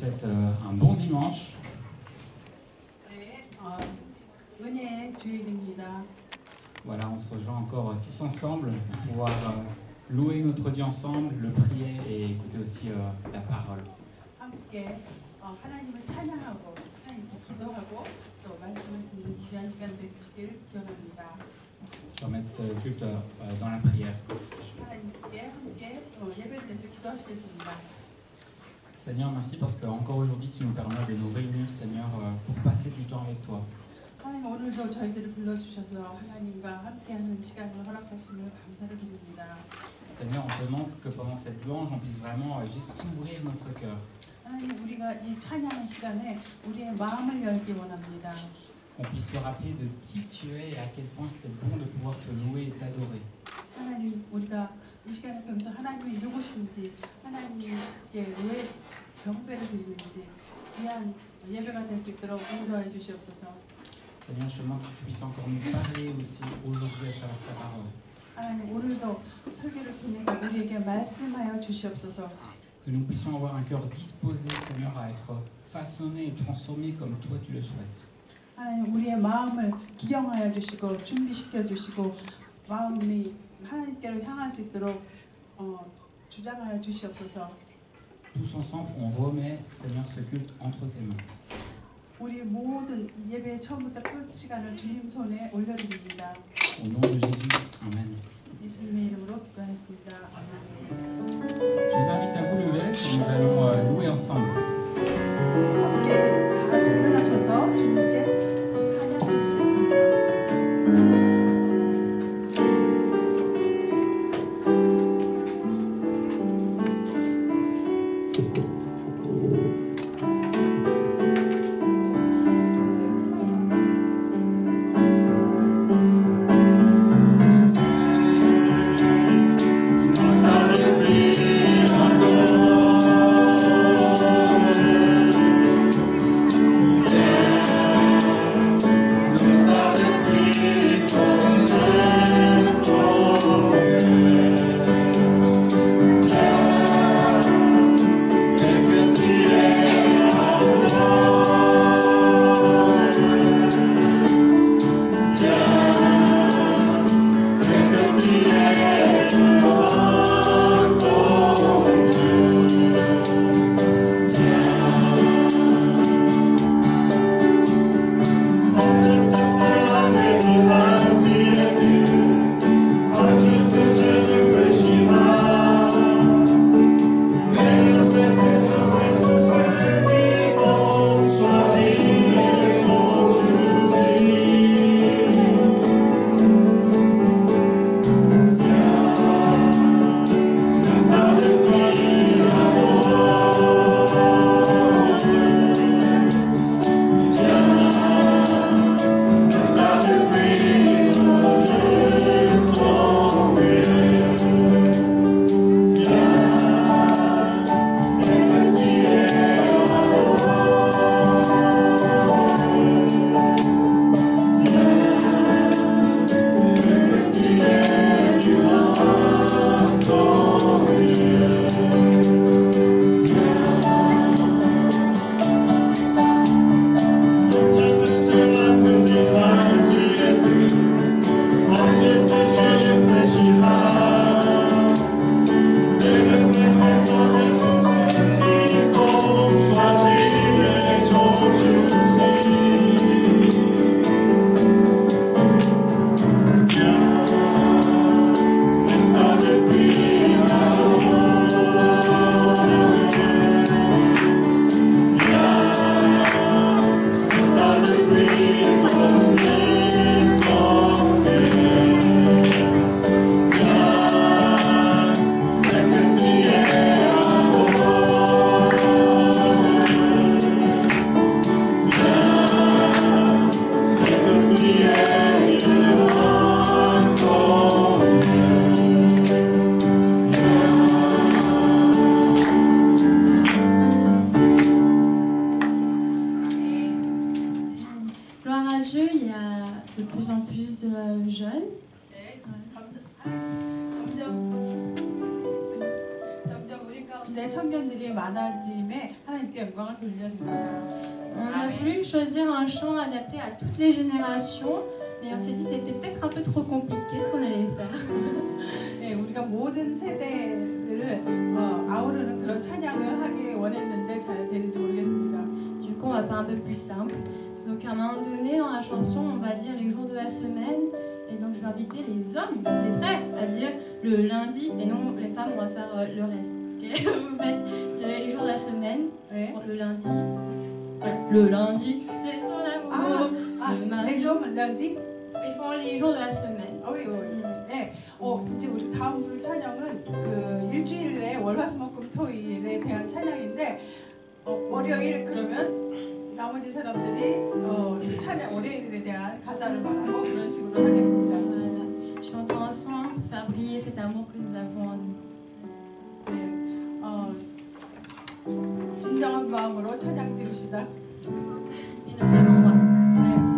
souhaite un bon dimanche. 네, 은혜의 주일입니다. Voilà, on se rejoint encore tous ensemble pour pouvoir louer notre Dieu ensemble, le prier et écouter aussi la parole. 함께 하나님을 찬양하고 하나님께 기도하고 또 말씀을 듣는 귀한 시간 되시길 기원합니다. Je vais mettre ce culte dans la prière. 하나님께 함께 예배드려서 기도하시겠습니다. Seigneur, merci parce que encore aujourd'hui tu nous permets de nous réunir, Seigneur, pour passer du temps avec toi. 하나님 오늘도 저희들을 불러주셔서 하나님과 함께하는 시간을 허락하심을 감사를 드립니다. Seigneur, on te demande que pendant cette louange, on puisse vraiment juste ouvrir notre cœur. 하나님 우리가 이 찬양의 시간에 우리의 마음을 열기 원합니다. Qu'on puisse se rappeler de qui tu es et à quel point c'est bon de pouvoir te louer et t'adorer. 하나님 우리가 이 시간을 통해서 하나님이 누구신지 하나님께 왜 경배를 드리는지 귀한 예배가 될 수 있도록 인도해 주시옵소서. Seigneur, je te demande que tu puisses encore nous parler aussi aujourd'hui à travers ta parole. 하나님 오늘도 설교를 통해 우리에게 말씀하여 주시옵소서. Que nous puissions avoir un cœur disposé, Seigneur, à être façonné et transformé comme toi tu le souhaites. 하나님 우리의 마음을 기경하여 주시고 준비시켜 주시고 마음이 하나님께로 향할 수 있도록 주장하여 주시옵소서. Tous ensemble, on remet, Seigneur, ce culte entre tes mains. 우리 모든 예배 처음부터 끝 시간을 주님 손에 올려드립니다. Au nom de Jésus, Amen. 예수님의 이름으로 기도하였습니다. 아멘. Je vous invite à vous lever et nous allons louer ensemble. 함께 다 일어나셔서 주님께 찬양하시겠습니다. 하나님께 영광을 돌려드립니다. On a voulu choisir un chant adapté à toutes les générations, mais on s'est dit que c'était peut-être un peu trop compliqué ce qu'on allait faire. 네, 우리가 모든 세대들을 아우르는 그런 찬양을 하기 원했는데 잘 되는지 모르겠습니다. Du coup, on va faire un peu plus simple. Donc, à un moment donné, dans la chanson, on va dire les jours de la semaine. Et donc, je vais inviter les hommes, les frères, à dire le lundi. Et non, les femmes, on va faire le reste. Okay. Vous faites les jours de la semaine. 네. Le lundi. Le lundi, les sons d'amour. Le mardi. 네, 좀 런디? Ils font les jours de la semaine. oui. 네, 이제 우리 다음 부를 찬양은 그 일주일에 월화수목금토일에 대한 찬양인데 월요일 그러면 나머지 사람들이 찬양 월요일에 대한 가사를 말하고 그런 식으로 하겠습니다. Voilà. Chantons ensemble pour faire briller cet amour que nous avons en nous. 네, 진정한 마음으로 찬양 드립시다. Une vraie voix. 네.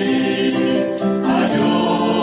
Jésus, agneau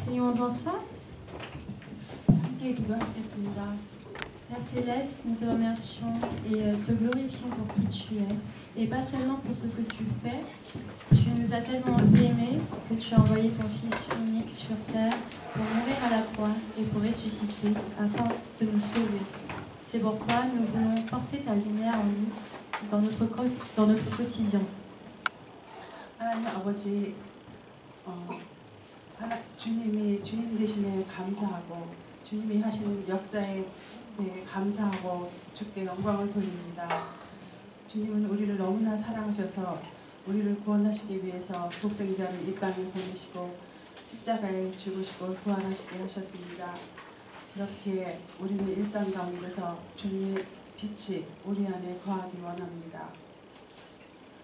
Prions ensemble. 함께 기도하시겠습니다. Père Céleste, nous te remercions et te glorifions pour qui tu es. Et pas seulement pour ce que tu fais, tu nous as tellement aimés que tu as envoyé ton Fils unique sur terre pour mourir à la croix et pour ressusciter afin de nous sauver. C'est pourquoi nous voulons porter ta lumière en nous, dans notre quotidien. 하나님 아버지, 주님이 주님 대신에 감사하고 주님이 하시는 역사에 대해 감사하고 주께 영광을 돌립니다. 주님은 우리를 너무나 사랑하셔서 우리를 구원하시기 위해서 독생자를 이 땅에 보내시고 십자가에 죽으시고 부활하시게 하셨습니다. 그렇게 우리는 일상 가운데서 주님의 빛이 우리 안에 거하기 원합니다.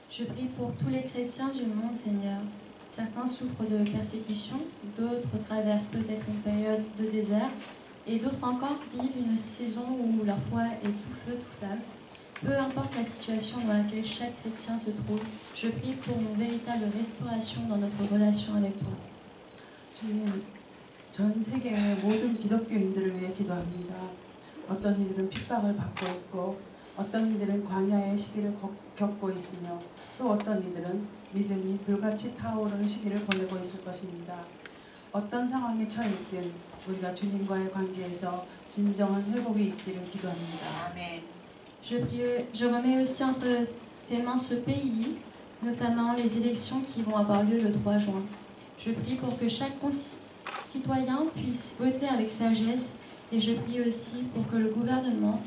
Je prie pour tous les chrétiens du monde, Seigneur. Certains souffrent de persécution, d'autres traversent peut-être une période de désert, et d'autres encore vivent une saison où leur foi est tout feu, tout flamme. Peu importe la situation dans laquelle chaque chrétien se trouve, je prie pour une véritable restauration dans notre relation avec toi. 주님, 전 세계의 모든 기독교인들을 위해 기도합니다. 어떤 이들은 핍박을 받고 있고 어떤 이들은 광야의 시기를 겪고 있으며 또 어떤 이들은 믿음이 불같이 타오르는 시기를 보내고 있을 것입니다. 어떤 상황에 처했든 우리가 주님과의 관계에서 진정한 회복이 있기를 기도합니다. 아멘. Je remets aussi entre tes mains ce pays, notamment les élections qui vont avoir lieu le 3 juin. Je prie pour que chaque citoyen puisse voter avec sagesse et je prie aussi pour que le gouvernement,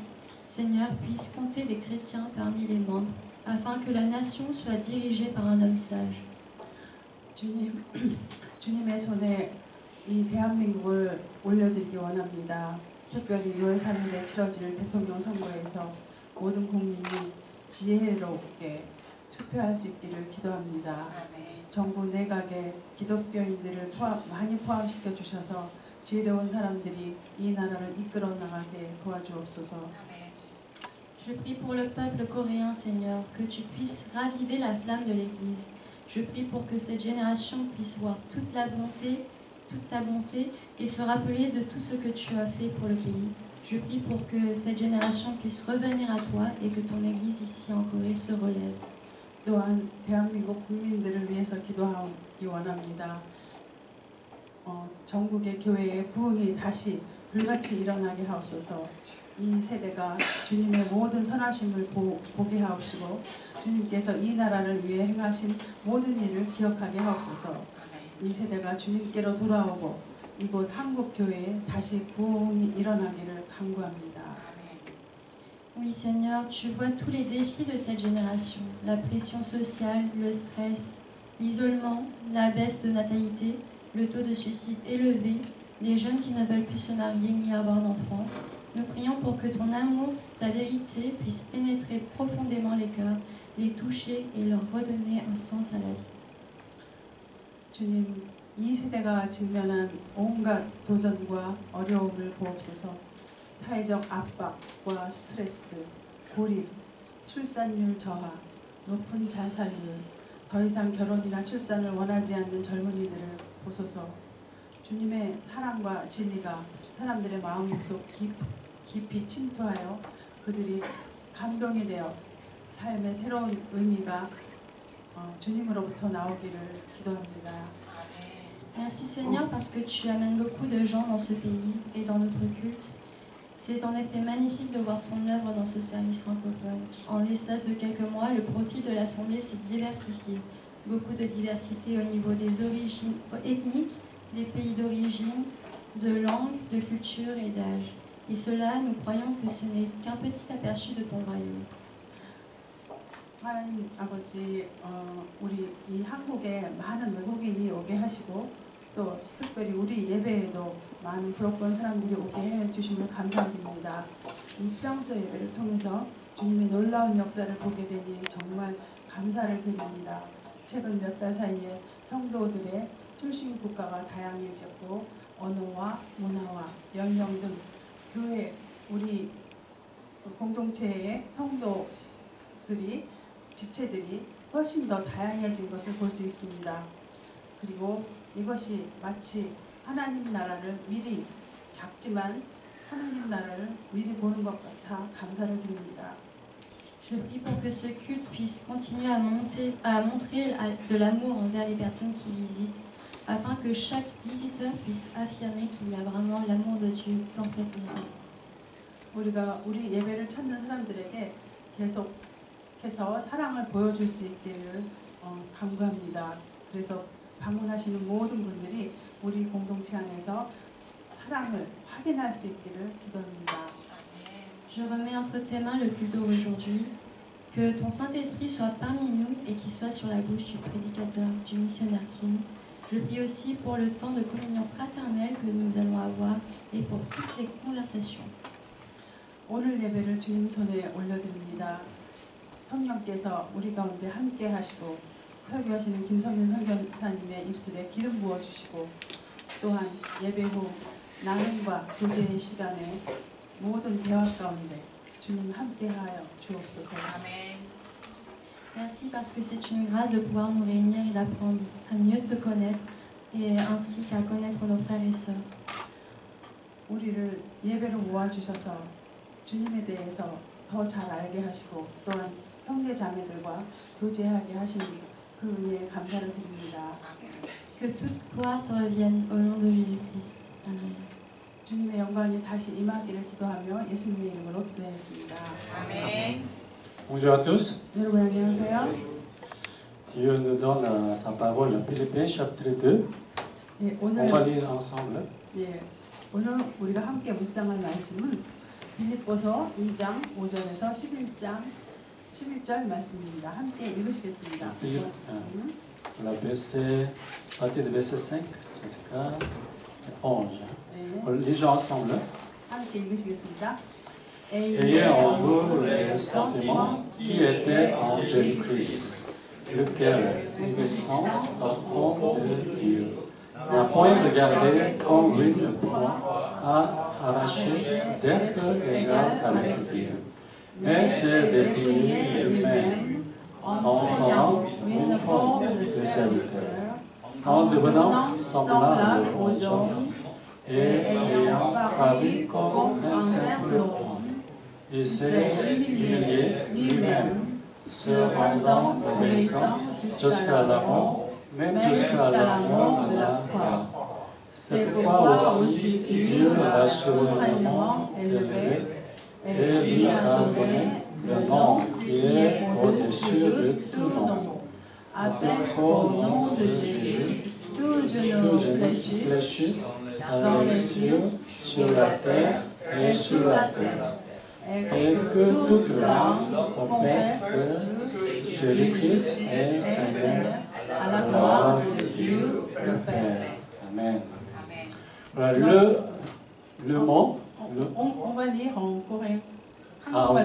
Seigneur, puisse compter des chrétiens parmi les membres afin que la nation soit dirigée par un homme sage. 주님의 손에 이 대한민국을 올려드리기 원합니다. 특별히 6월 3일에 치러질 대통령 선거에서 모든 국민이 지혜롭게 투표할 수 있기를 기도합니다. 정부 내각에 기독교인들을 많이 포함시켜 주셔서 지혜로운 사람들이 이 나라를 이끌어 나가게 도와주옵소서. Je prie pour le peuple coréen, Seigneur, que tu puisses raviver la flamme de l'Église. Je prie pour que cette génération puisse voir toute ta bonté et se rappeler de tout ce que tu as fait pour le pays. Je prie pour que cette génération puisse revenir à toi et que ton Église ici en Corée se relève. 또한 대한민국 국민들을 위해서 기도하기 원합니다. 전국의 교회의 부흥이 다시 불같이 일어나게 하옵소서. 이 세대가 주님의 모든 선하심을 보게 하옵시고 주님께서 이 나라를 위해 행하신 모든 일을 기억하게 하옵소서. 이 세대가 주님께로 돌아오고 이곳 한국 교회에 다시 부흥이 일어나기를 간구합니다. Oui Seigneur, tu vois tous les défis de cette génération, la pression sociale, le stress, l'isolement, la baisse de natalité, le taux de suicide élevé, les jeunes qui ne veulent plus se marier ni avoir d'enfants. Nous prions pour que ton amour, ta vérité puisse pénétrer profondément les cœurs, les toucher et leur redonner un sens à la vie. 주님, 이 세대가 직면한 온갖 도전과 어려움을 보옵소서. 사회적 압박과 스트레스, 고립, 출산율 저하, 높은 자살률, 더 이상 결혼이나 출산을 원하지 않는 젊은이들을 보소서. 주님의 사랑과 진리가 사람들의 마음속 깊이 침투하여 그들이 감동이 되어 삶의 새로운 의미가 주님으로부터 나오기를 기도합니다. Merci Seigneur parce que tu amènes beaucoup de gens dans ce pays et dans notre culte. C'est en effet magnifique de voir ton œuvre dans ce service francophone. En l'espace de quelques mois, le profil de l'Assemblée s'est diversifié. Beaucoup de diversité au niveau des origines ethniques, des pays d'origine, de langue, de culture et d'âge. Et cela, nous croyons que ce n'est qu'un petit aperçu de ton royaume. 하나님 아버지, 우리 이 한국에 많은 외국인이 오게 하시고 또 특별히 우리 예배에도 많은 부럽던 사람들이 오게 해주심을 감사드립니다. 이 프랑스 예배를 통해서 주님의 놀라운 역사를 보게 되니 정말 감사를 드립니다. 최근 몇 달 사이에 성도들의 출신 국가가 다양해졌고 언어와 문화와 연령 등 교회 우리 공동체의 성도들이 지체들이 훨씬 더 다양해진 것을 볼 수 있습니다. 그리고 이것이 마치 하나님 나라를 미리 작지만 하나님 나라를 미리 보는 것 같아 감사를 드립니다. Je prie pour que ce culte puisse continuer à montrer de l'amour envers les personnes qui visitent, afin que chaque visiteur puisse affirmer qu'il y a vraiment l'amour de Dieu dans cette maison. 우리가 우리 예배를 찾는 사람들에게 계속해서 사랑을 보여줄 수 있기를 간구합니다. 그래서 방문하시는 모든 분들이 우리 공동체 안에서 사랑을 확인할 수 있기를 기도합니다. Je remets entre tes mains le culte aujourd'hui, que ton Saint-Esprit soit parmi nous et qu'il soit sur la bouche du prédicateur, du missionnaire Kim. Je prie aussi pour le temps de communion fraternelle que nous allons avoir et pour toutes les conversations. 오늘 예배를 주님 손에 올려드립니다. 성령께서 우리 가운데 함께 하시고 설교하시는 김성윤 선교사님의 입술에 기름 부어주시고 또한 예배 후 나눔과 교제의 시간에 모든 대화 가운데 주님 함께하여 주옵소서. 아멘. Merci parce que c'est une grâce de pouvoir nous réunir et d'apprendre à mieux te connaître et ainsi qu'à connaître nos frères et sœurs. 우리를 예배로 모아주셔서 주님에 대해서 더 잘 알게 하시고 또한 형제 자매들과 교제하게 하신 그 은혜에 감사를 드립니다. Que toute gloire te revienne au nom de Jésus-Christ. Amen. 주님의 영광이 다시 임하기를 기도하며 예수님의 이름으로 기도했습니다. 아멘. Bonjour à tous. 여러분 안녕하세요. Dieu nous donne sa parole dans Philippiens chapitre 2. 예, On va 오늘 lire ensemble. 오늘 우리가 함께 묵상할 말씀은 빌립보서 2장 5절에서 11절 말씀입니다. 함께 읽으시겠습니다. La verset, à partir du verset 5 jusqu'à 11. 네, Lisons ensemble. 함께 읽으시겠습니다. Ayez en vous les sentiments qui étaient en Jésus-Christ, lequel, puissance enfant de Dieu, n'a point regardé comme une proie à arracher d'être égal avec Dieu, mais s'est déplié lui-même en prenant une forme de serviteur, en devenant semblable aux hommes et ayant paru comme un simple homme. Il s'est humilié lui-même, se rendant obéissant jusqu'à la mort, même jusqu'à la mort de la croix. C'est pourquoi aussi Dieu l'a souverainement élevé et lui a donné le nom qui est au-dessus de tout nom, afin qu'au nom de Jésus, tout genou fléchisse dans les cieux, sur la terre et sous la terre, et que toute langue confesse que Jésus-Christ est Seigneur, à la gloire de Dieu le Père. Amen. Voilà, le mot. On va lire en coréen. Ah, oui,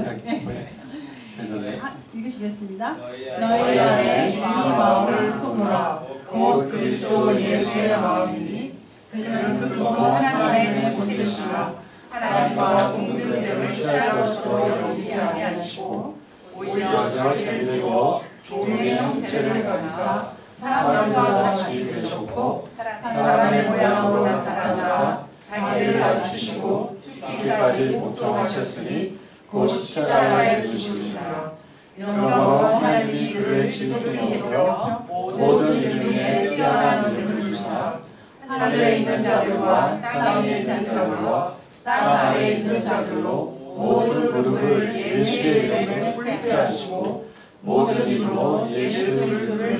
désolé. 읽으시겠습니다. 너희 안에 이 마음을 품으라. 곧 그리스도 예수의 마음이니 그는 그리고 하나님의 본체시라. 하나님과 동등됨을 취할 것으로 여기지 아니하시고 오히려 자기를 위하여 종의 형체를 가지사 사람과 같이 되셨고 사람의 모양으로 나타나사 자기를 낮추시고 죽기까지 고통하셨으니 곧 십자가에 죽으시니라. 이러므로 하나님이 그를 지극히 여겨 모든 이름 위에 뛰어난 이름을 주사 하늘에 있는 자들과 땅에 있는 자들과 땅 아래에 있는 자들로 모든 무릎을 예수의 이름에 꿇게 하시고 모든 입으로 예수 그리스도를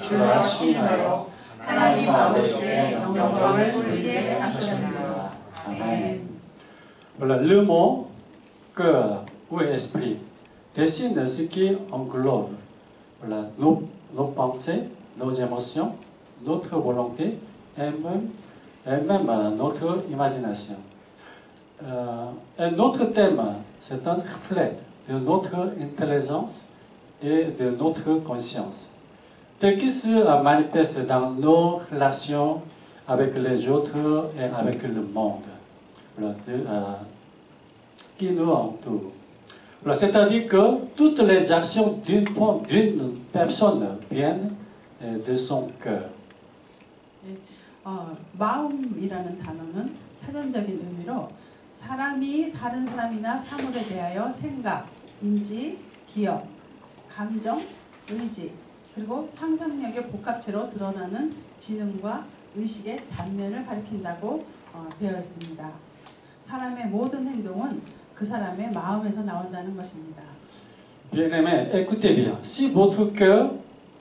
주라 시인하여 하나님 아버지께 영광을 돌리게 하셨습니다. 아멘. Voilà, le mot cœur ou esprit dessine ce qui englobe voilà, nos pensées, nos émotions, notre volonté et même notre imagination. Et notre thème, c'est un reflet de notre intelligence et de notre conscience, tel qu'il se manifeste dans nos relations avec les autres et avec le monde voilà, qui nous entoure. Voilà, c'est-à-dire que toutes les actions d'une personne viennent de son cœur. 마음이라는 단어는 사전적인 의미로 사람이 다른 사람이나 사물에 대하여 생각, 인지, 기억, 감정, 의지 그리고 상상력의 복합체로 드러나는 지능과 의식의 단면을 가리킨다고 되어 있습니다. 사람의 모든 행동은 그 사람의 마음에서 나온다는 것입니다. Bien-aimés, écoutez bien. Si votre cœur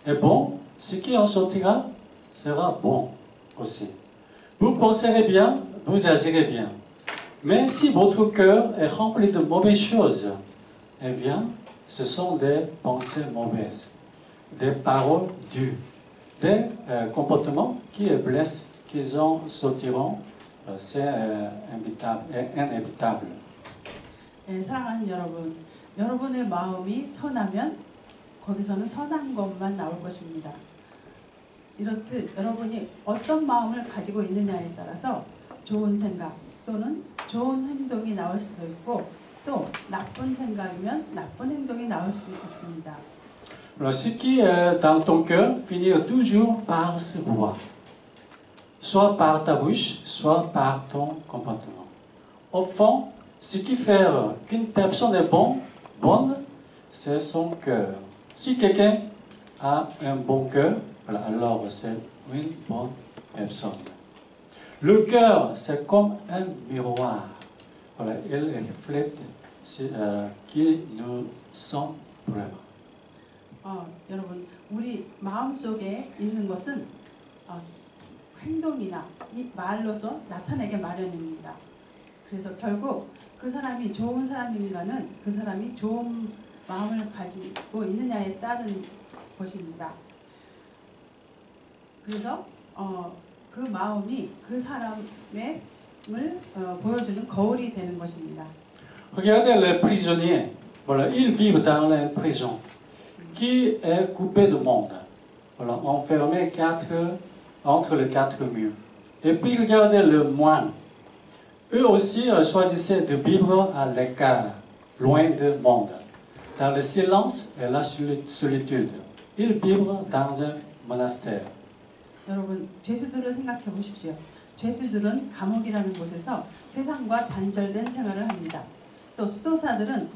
est bon, ce qui en sortira sera bon aussi. Vous penserez bien, vous agirez bien. Mais si votre cœur est rempli de mauvaises choses, eh bien, ce sont des pensées mauvaises, des paroles dures, des comportements qui blessent, qui en sortiront, c'est inévitable. 네, 사랑하는 여러분, 여러분의 마음이 선하면 거기서는 선한 것만 나올 것입니다. 이렇듯 여러분이 어떤 마음을 가지고 있느냐에 따라서 좋은 생각 또는 좋은 행동이 나올 수도 있고 또 나쁜 생각이면 나쁜 행동이 나올 수 있습니다. Alors, ce qui est dans ton cœur finira toujours par se voir, soit par ta bouche, soit par ton comportement. Au fond, ce qui fait qu'une personne est bonne, c'est son cœur. Si quelqu'un a un bon cœur, voilà, alors c'est une bonne personne. Le cœur, c'est comme un miroir. Voilà, il reflète qui nous sommes vraiment. 여러분, 우리 마음속에 있는 것은 행동이나 이 말로서 나타내게 마련입니다. 그래서 결국 그 사람이 좋은 사람인가는 그 사람이 좋은 마음을 가지고 있느냐에 따른 것입니다. 그래서 그 마음이 그 사람의 보여주는 거울이 되는 것입니다. Regardez les prisonniers. Voilà, ils vivent dans une prison qui est coupée du monde. Voilà, enfermés entre les quatre murs. Et puis regardez le moine. Eux aussi choisissaient de vivre à l'écart, loin du monde, dans le silence et la solitude. Ils vivent dans un monastère. 여러분, 죄수들을 생각해 보십시오. 죄수들은 감옥이라는 곳에서 세상과 단절된 생활을 합니다. 또 수도사들은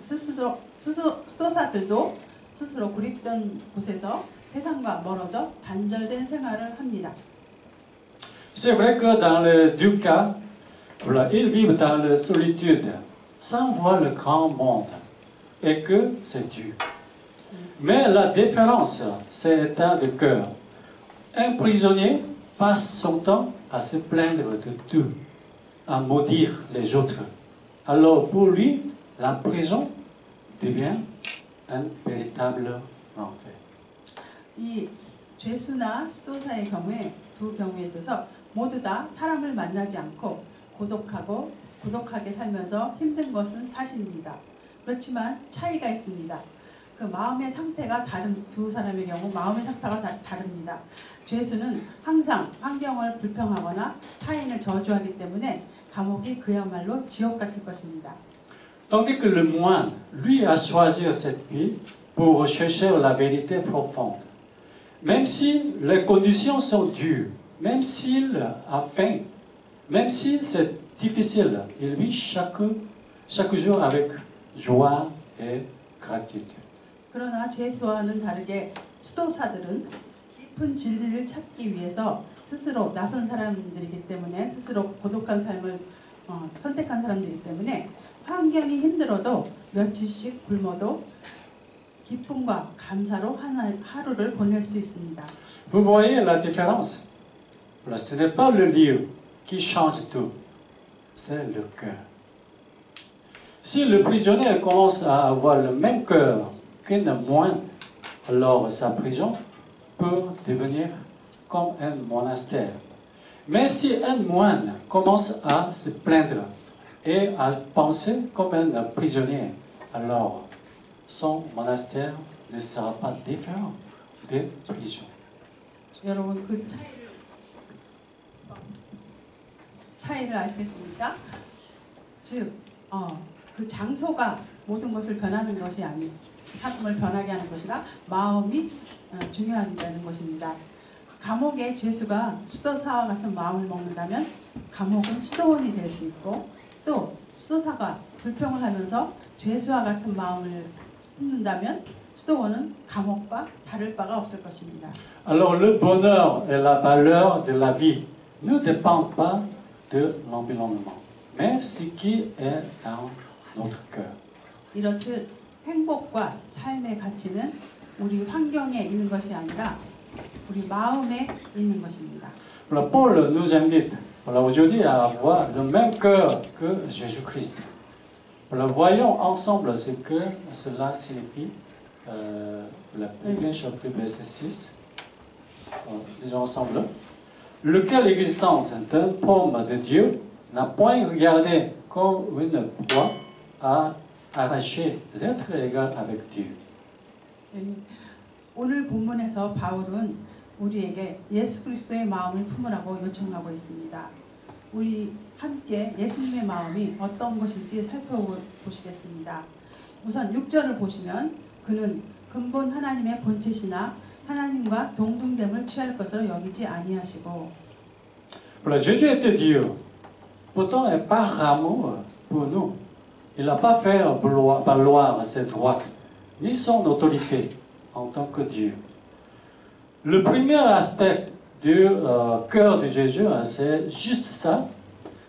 수도사들도 스스로 고립된 곳에서 세상과 멀어져 단절된 생활을 합니다. C'est vrai que dans les deux cas, voilà, ils vivent dans la solitude, sans voir le grand monde, et que c'est Dieu. Mais la différence, c'est l'état de cœur. Un prisonnier passe son temps à se plaindre de tout, à maudire les autres. Alors pour lui, la prison devient un véritable enfer. 이 죄수나 수도사의 경우에 두 경우에 있어서 모두 다 사람을 만나지 않고 고독하게 살면서 힘든 것은 사실입니다. 그렇지만 차이가 있습니다. 그 마음의 상태가 다른 두 사람의 경우 마음의 상태가 다릅니다. 죄수는 항상 환경을 불평하거나 타인을 저주하기 때문에 감옥이 그야말로 지옥 같을 것입니다. Tandis que le moine, lui, a choisi cette vie pour rechercher la vérité profonde. Même si les conditions sont dures, même s'il a faim, même si c'est difficile, il vit chaque jour avec joie et gratitude. 그러나 죄수와는 다르게 수도사들은 깊은 진리를 찾기 위해서 스스로 나선 사람들이기 때문에 스스로 고독한 삶을 선택한 사람들이기 때문에 환경이 힘들어도 며칠씩 굶어도 기쁨과 감사로 하루를 보낼 수 있습니다. Vous voyez la différence? Ce n'est pas le lieu qui change tout, c'est le cœur. Si le prisonnier commence à avoir le même cœur qu'un moine, alors sa prison peut devenir comme un monastère. Mais si un moine commence à se plaindre et à penser comme un prisonnier, alors son monastère ne sera pas différent des prisons. 여러분 그 차이를 아시겠습니까? 즉, 그 장소가 모든 것을 변하는 것이 사람을 변하게 하는 것이라 마음이 중요하다는 것입니다. 감옥의 죄수가 수도사와 같은 마음을 먹는다면 감옥은 수도원이 될 수 있고, 또 수도사가 불평을 하면서 죄수와 같은 마음을 품는다면 수도원은 감옥과 다를 바가 없을 것입니다. Alors le bonheur et la valeur de la vie ne dépendent pas de l'environnement, mais ce qui est dans notre cœur. 이렇듯 행복과 삶의 가치는 우리 환경에 있는 것이 아니라 우리 마음에 있는 것입니다. Alors Paul nous invite aujourd'hui à avoir le même cœur que Jésus-Christ. Alors voyons ensemble ce que cela signifie. La Bible, chapitre verset 6. Lisons ensemble. Lequel l'existence d'un pomme de Dieu n'a point regardé comme une proie à arracher l'être égal avec Dieu. 오늘 본문에서 바울은 우리에게 예수 그리스도의 마음을 품으라고 요청하고 있습니다. 우리 함께 예수님의 마음이 어떤 것인지 살펴보시겠습니다. 우선 6절을 보시면 그는 근본 하나님의 본체시나 하나님과 동등됨을 취할 것으로 여기지 아니하시고. Voilà, Jésus était Dieu. Pourtant, par amour pour nous, il n'a pas fait valoir ses droits ni son autorité en tant que Dieu. Le premier aspect du cœur de Jésus, c'est juste ça.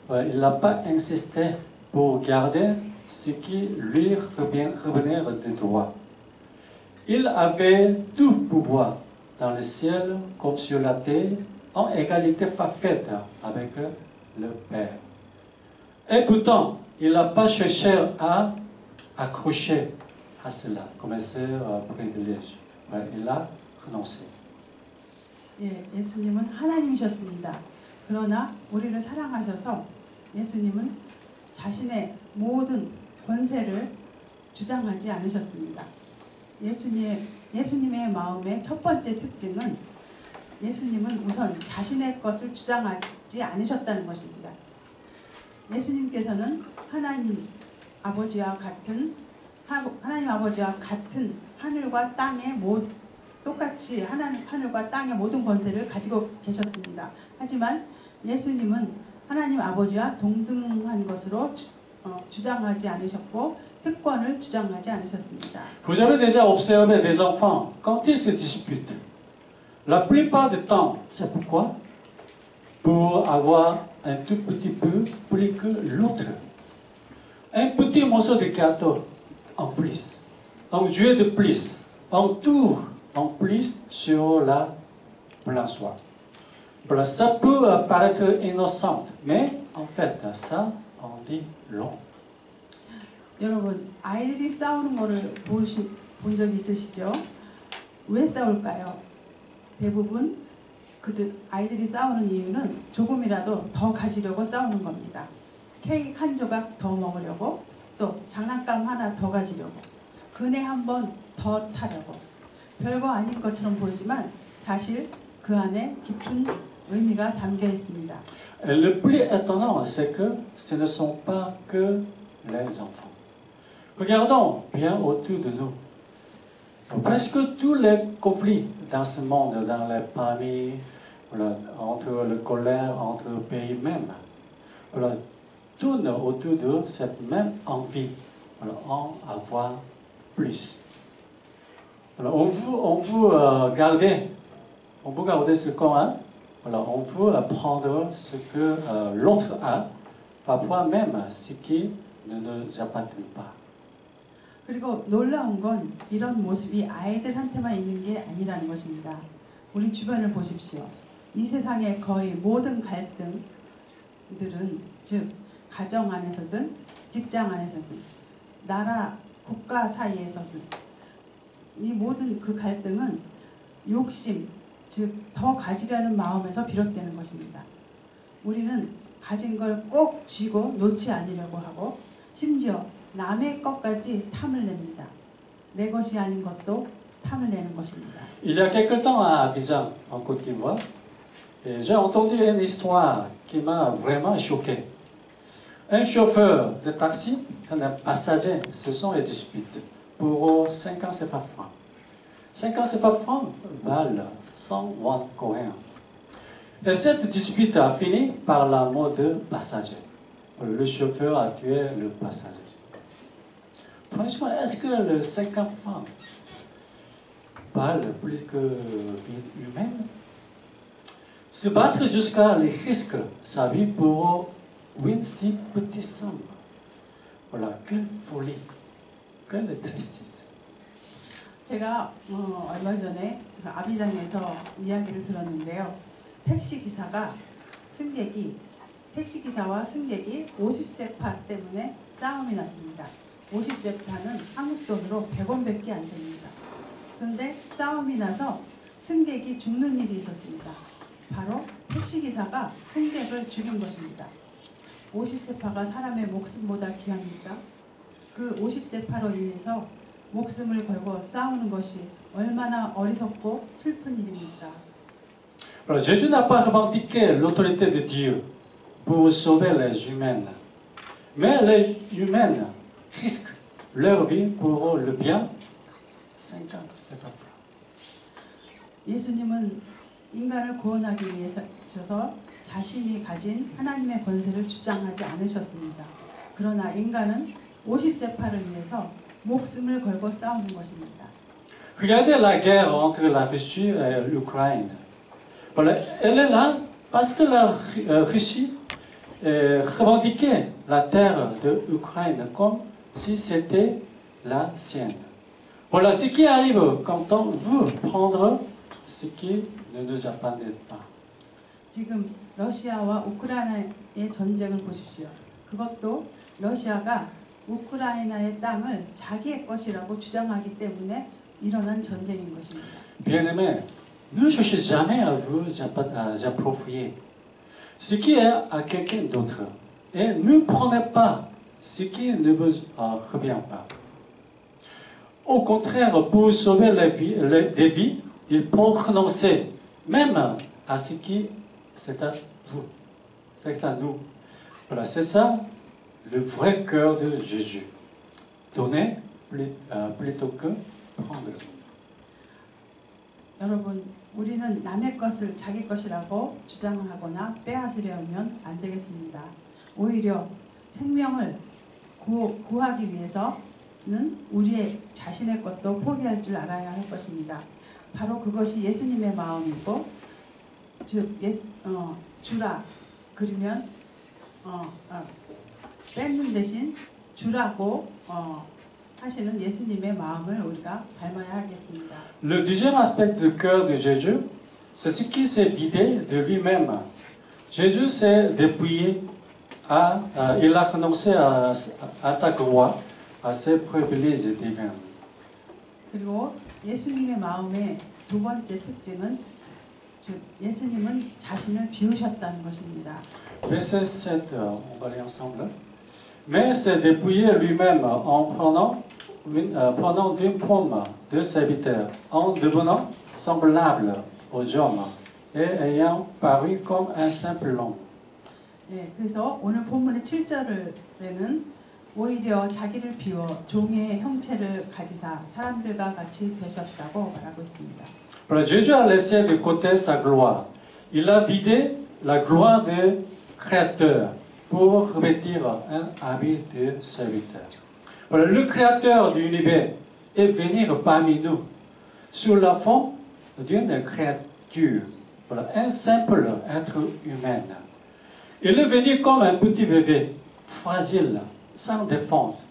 Il n'a pas insisté pour garder ce qui lui revenait de droit. Il avait tout pouvoir dans le ciel comme sur la terre, en égalité parfaite avec le Père. Et pourtant, il n'a pas cherché à accrocher à cela comme ses privilèges. Il a renoncé. 예, 예수님은 하나님이셨습니다. 그러나 우리를 사랑하셔서 예수님은 자신의 모든 권세를 주장하지 않으셨습니다. 예수님의 마음의 첫 번째 특징은 예수님은 우선 자신의 것을 주장하지 않으셨다는 것입니다. 예수님께서는 하나님 아버지와 같은 하늘과 땅의 똑같이 하늘과 땅의 모든 권세를 가지고 계셨습니다. 하지만 예수님은 하나님 아버지와 동등한 것으로 주장하지 않으셨고 특권을 주장하지 않으셨습니다. Vous avez déjà observé des enfants quand ils se disputent. La plupart du temps, c'est pourquoi? Pour avoir un tout petit peu plus que l'autre. Un petit morceau de gâteau en plus, un jouet de plus, un tour en plus sur la balançoire. Voilà, ça peut paraître innocent, mais en fait, ça en dit long. 여러분, 아이들이 싸우는 거를 본 적 있으시죠? 왜 싸울까요? 대부분 아이들이 싸우는 이유는 조금이라도 더 가지려고 싸우는 겁니다. 케이크 한 조각 더 먹으려고, 또 장난감 하나 더 가지려고, 그네 한 번 더 타려고. 별거 아닌 것처럼 보이지만 사실 그 안에 깊은 의미가 담겨 있습니다. Et le plus étonnant, c'est que ce ne sont pas que les enfants. Regardons bien autour de nous. Presque tous les conflits dans ce monde, dans les familles, voilà, entre les colères, entre pays même, voilà, tournent autour de cette même envie, voilà, en avoir plus. Voilà, on veut garder ce qu'on a, voilà, on veut prendre ce que l'autre a, parfois même ce qui ne nous appartient pas. 그리고 놀라운 건 이런 모습이 아이들한테만 있는 게 아니라는 것입니다. 우리 주변을 보십시오. 이 세상의 거의 모든 갈등들은, 즉 가정 안에서든 직장 안에서든 나라 국가 사이에서든, 이 모든 그 갈등은 욕심, 즉 더 가지려는 마음에서 비롯되는 것입니다. 우리는 가진 걸 꼭 쥐고 놓지 않으려고 하고, 심지어 남의 것까지 탐을 냅니다. 내 것이 아닌 것도 탐을 내는 것입니다. Il y a quelque temps à Abidjan, en Côte d'Ivoire, j'ai entendu une histoire qui m'a vraiment choqué. Un chauffeur de taxi et un passager se sont disputés pour 50 CFA francs. 50 CFA francs valent 100 won coréens. Et cette dispute a fini par la mort de passager. Le chauffeur a tué le passager. Franchement, est-ce que le 50 francs valent plus que vie humaine? Se battre jusqu'à les risques sa vie pour une si petite somme. Voilà, quelle folie, quelle tristesse. 제가 얼마 전에 아비장에서 이야기를 들었는데요. 택시기사와 승객이 50세파 때문에 싸움이 났습니다. 50세파는 한국 돈으로 100원밖에 안 됩니다. 그런데 싸움이 나서 승객이 죽는 일이 있었습니다. 바로 택시기사가 승객을 죽인 것입니다. 50세파가 사람의 목숨보다 귀합니까? 그 50세파로 인해서 목숨을 걸고 싸우는 것이 얼마나 어리석고 슬픈 일입니까? Alors, Jésus n'a pas revendiqué l'autorité de Dieu pour sauver les humains. Mais les humains risquent leur vie pour le bien. 50 CFA. 예수님은 인간을 구원하기 위해서 자신이 가진 하나님의 권세를 주장하지 않으셨습니다. 그러나 인간은 50세파를 위해서 목숨을 걸고 싸우는 것입니다. Regardez la guerre entre la Russie et l'Ukraine. Voilà, elle est là parce que la Russie revendiquait la terre de l'Ukraine comme si c'était la sienne. Voilà ce qui arrive quand on veut prendre ce qui ne nous appartient pas. 지금 러시아와 우크라이나의 전쟁을 보십시오. 그것도 러시아가 우크라이나의 땅을 자기의 것이라고 주장하기 때문에 일어난 전쟁인 것입니다. Bien-aimés, ne cherchez jamais à vous approprier ce qui est à quelqu'un d'autre et ne prenez pas ce qui ne vous revient pas. Au contraire, pour sauver des vies, il faut renoncer même à ce qui c'est à vous, c'est à nous. Voilà, c'est ça le vrai cœur de Jésus. Donner plutôt que prendre. 여러분, 우리는 남의 것을 자기 것이라고 주장하거나 빼앗으려면 안 되겠습니다. 오히려 생명을 구하기 위해서는 우리의 자신의 것도 포기할 줄 알아야 할 것입니다. 바로 그것이 예수님의 마음이고, 즉 주라 그러면 뺏는 대신 주라고 하시는 예수님의 마음을 우리가 닮아야 하겠습니다. Le deuxième aspect du cœur de Jésus, c'est ce qui s'est vidé de lui-même. Jésus s'est dépouillé, il a renoncé à sa gloire, à ses privilèges divins. 그리고 예수님의 마음의 두 번째 특징은 즉 예수님은 자신을 비우셨다는 것입니다. Verset 7, on va aller ensemble. Mais s'est dépouillé lui-même en prenant d'une forme de serviteur, en devenant semblable aux hommes et ayant paru comme un simple homme. 네, 그래서 오늘 본문의 7절에는 오히려 자기를 비워 종의 형체를 가지사 사람들과 같이 되셨다고 말하고 있습니다. Jésus a laissé de côté sa gloire. Il a vidé la gloire de Créateur pour revêtir un habit de serviteur. Voilà, le Créateur de l'univers est venu parmi nous sous la forme d'une créature, voilà, un simple être humain. Il est venu comme un petit bébé, fragile, sans défense,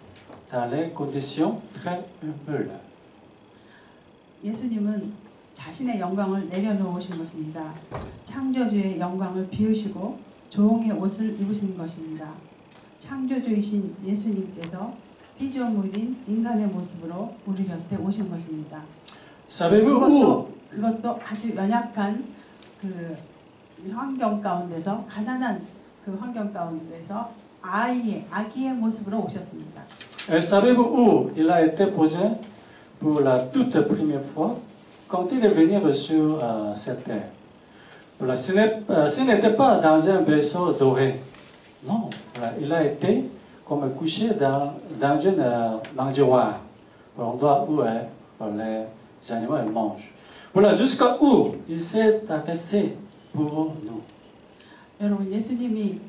dans les conditions très humbles. 예수님은 자신의 영광을 내려놓으신 것입니다. 창조주의 영광을 비우시고 종의 옷을 입으신 것입니다. 창조주이신 예수님께서 피조물인 인간의 모습으로 우리 곁에 오신 것입니다. 그것도 아주 연약한 그 환경 가운데서 가난한 그 환경 가운데서 아기의 모습으로 오셨습니다. Et savez-vous où il a été posé pour la toute première fois quand il est venu sur cette terre? Voilà, ce n'était pas dans un berceau doré. Non, voilà, il a été comme couché dans une mangeoire, l'endroit où les animaux et mangent. Voilà, jusqu'à où il s'est adressé pour nous. 여러분 예수님이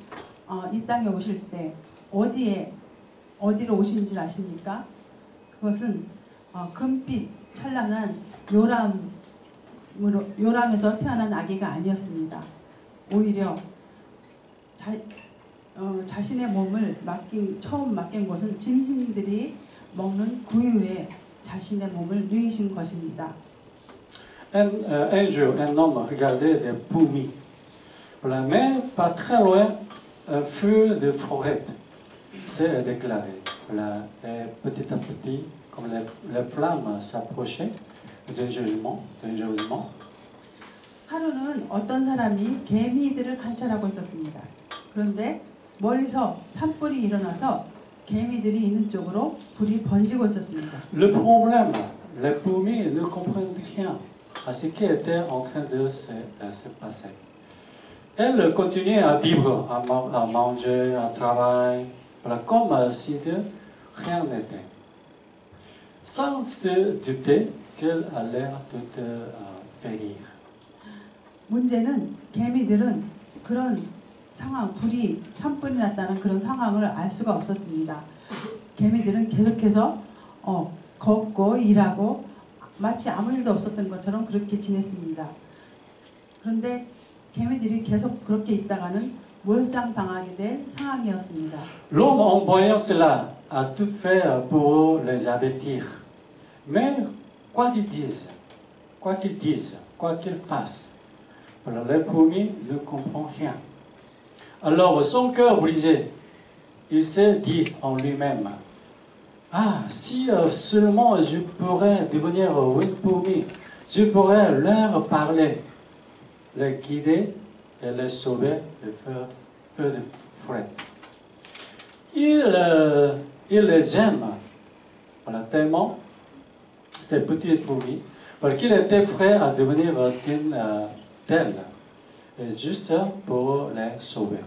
이 땅에 오실 때 어디로 오시는지 아십니까? 그것은 금빛 찬란한 요람에서 태어난 아기가 아니었습니다. 오히려 자신의 몸을 처음 맡긴 곳은 짐승들이 먹는 구유에 자신의 몸을 누이신 것입니다. Un jour, un homme regardait des poumilles. Voilà, mais pas très loin, un feu de forêt s'est déclaré. Voilà, et petit à petit, comme les flammes s'approchaient dangereusement, 하루는 어떤 사람이 개미들을 관찰하고 있었습니다. 그런데 멀리서 산불이 일어나서 개미들이 있는 쪽으로 불이 번지고 있었습니다. Le problème, les poumilles ne comprennent rien à ce qui était en train de se passer. Elles continuaient à vivre, à manger, à travailler, voilà, comme si de rien n'était, sans se douter qu'elles allaient toutes périr. 문제는 개미들은 그런 상황, 산불이 났다는 그런 상황을 알 수가 없었습니다. 개미들은 계속해서 걷고 일하고 마치 아무 일도 없었던 것처럼 그렇게 지냈습니다. 그런데 개미들이 계속 그렇게 있다가는 몰상당하게 될 상황이었습니다. L'homme en voyant cela a tout fait pour les avertir. Mais quoi qu'ils disent, quoi qu'ils fassent, voilà, les poumilles ne comprennent rien. Alors son cœur brisé, il s'est dit en lui-même, ah, si seulement je pourrais devenir une poumille, je pourrais leur parler, les guider et les sauver du feu de forêt. Il les aime, voilà, tellement, ces petites fourmis, parce qu'il était prêt à devenir une telle, et juste pour les sauver.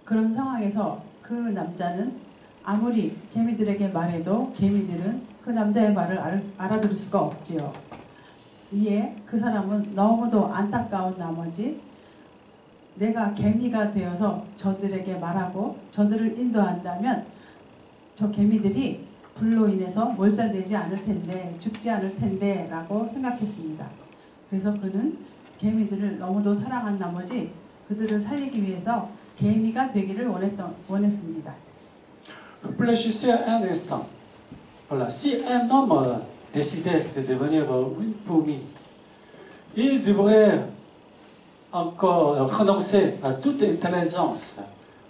그런 상황에서 그 남자는 아무리 개미들에게 말해도 개미들은 그 남자의 말을 알아들을 수가 없지요. 이에 그 사람은 너무도 안타까운 나머지 내가 개미가 되어서 저들에게 말하고 저들을 인도한다면 저 개미들이 불로 인해서 몰살되지 않을 텐데, 죽지 않을 텐데 라고 생각했습니다. 그래서 그는 개미들을 너무도 사랑한 나머지 그들을 살리기 위해서 개미가 되기를 원했습니다. Réfléchissez un instant. Voilà, si un homme décidait de devenir une poumille, il devrait encore renoncer à toute intelligence,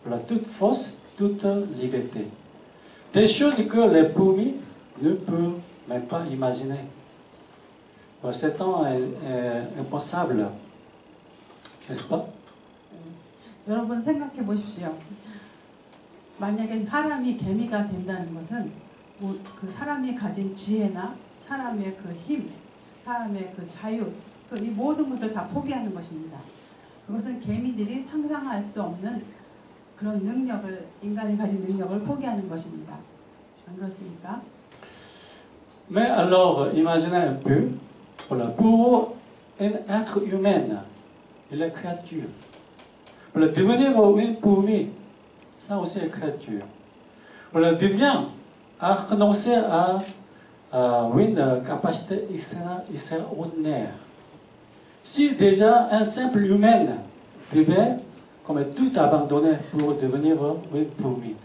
à toute force, toute liberté. Des choses que les poumilles ne peuvent même pas imaginer. C'est impensable, n'est-ce pas? 여러분 생각해 보십시오. 만약에 사람이 개미가 된다는 것은 그 사람이 가진 지혜나 사람의 그 힘, 사람의 그 자유, 이 모든 것을 다 포기하는 것입니다. 그것은 개미들이 상상할 수 없는 그런 능력을, 인간이 가진 능력을 포기하는 것입니다. 안 그렇습니까? Mais alors, imaginez un peu, voilà, pour un être humain, la créature, voilà, devenir une poumille, ça aussi est créature. Voilà, devient à renoncer à une capacité extraordinaire. Si déjà un simple humain devait comme tout abandonner pour devenir une poumille,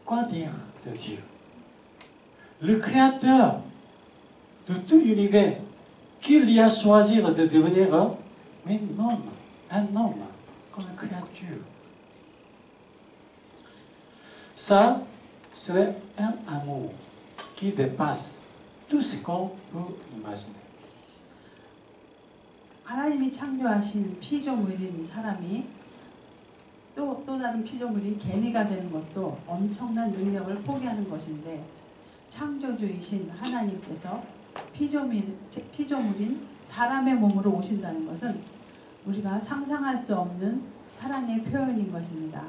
quoi dire de Dieu? Le Créateur de tout l'univers, qui lui a choisi de devenir un homme, comme une créature. Ça, c'est un amour qui dépasse tout ce qu'on peut imaginer. 하나님이 창조하신 피조물인 사람이 또 다른 피조물인 개미가 되는 것도 엄청난 능력을 포기하는 것인데, 창조주이신 하나님께서 피조물인 사람의 몸으로 오신다는 것은 우리가 상상할 수 없는 사랑의 표현인 것입니다.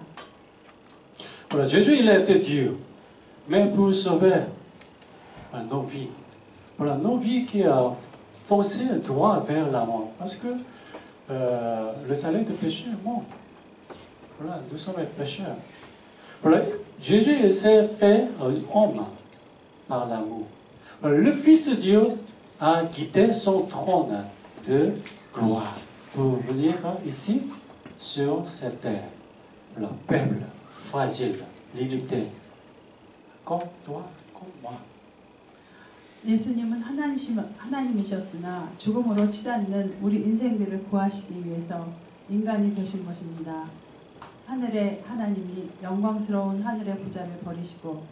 Voilà, Jésus, il a été Dieu, mais pour sauver nos vies. Voilà, nos vies qui forcent droit vers la mort. Parce que le salaire du péché est mort. Voilà, nous sommes des pécheurs. Voilà, Jésus il s'est fait homme par l'amour. Voilà, le Fils de Dieu a quitté son trône de gloire pour venir ici sur cette terre. Voilà, faible, fragile, limité. Comme toi, comme moi. 예수님은 하나님이셨으나 죽음으로 치닫는 우리 인생들을 구하시기 위해서 인간이 되신 것입니다. 하늘의 하나님이 영광스러운 하늘의 보좌를 버리시고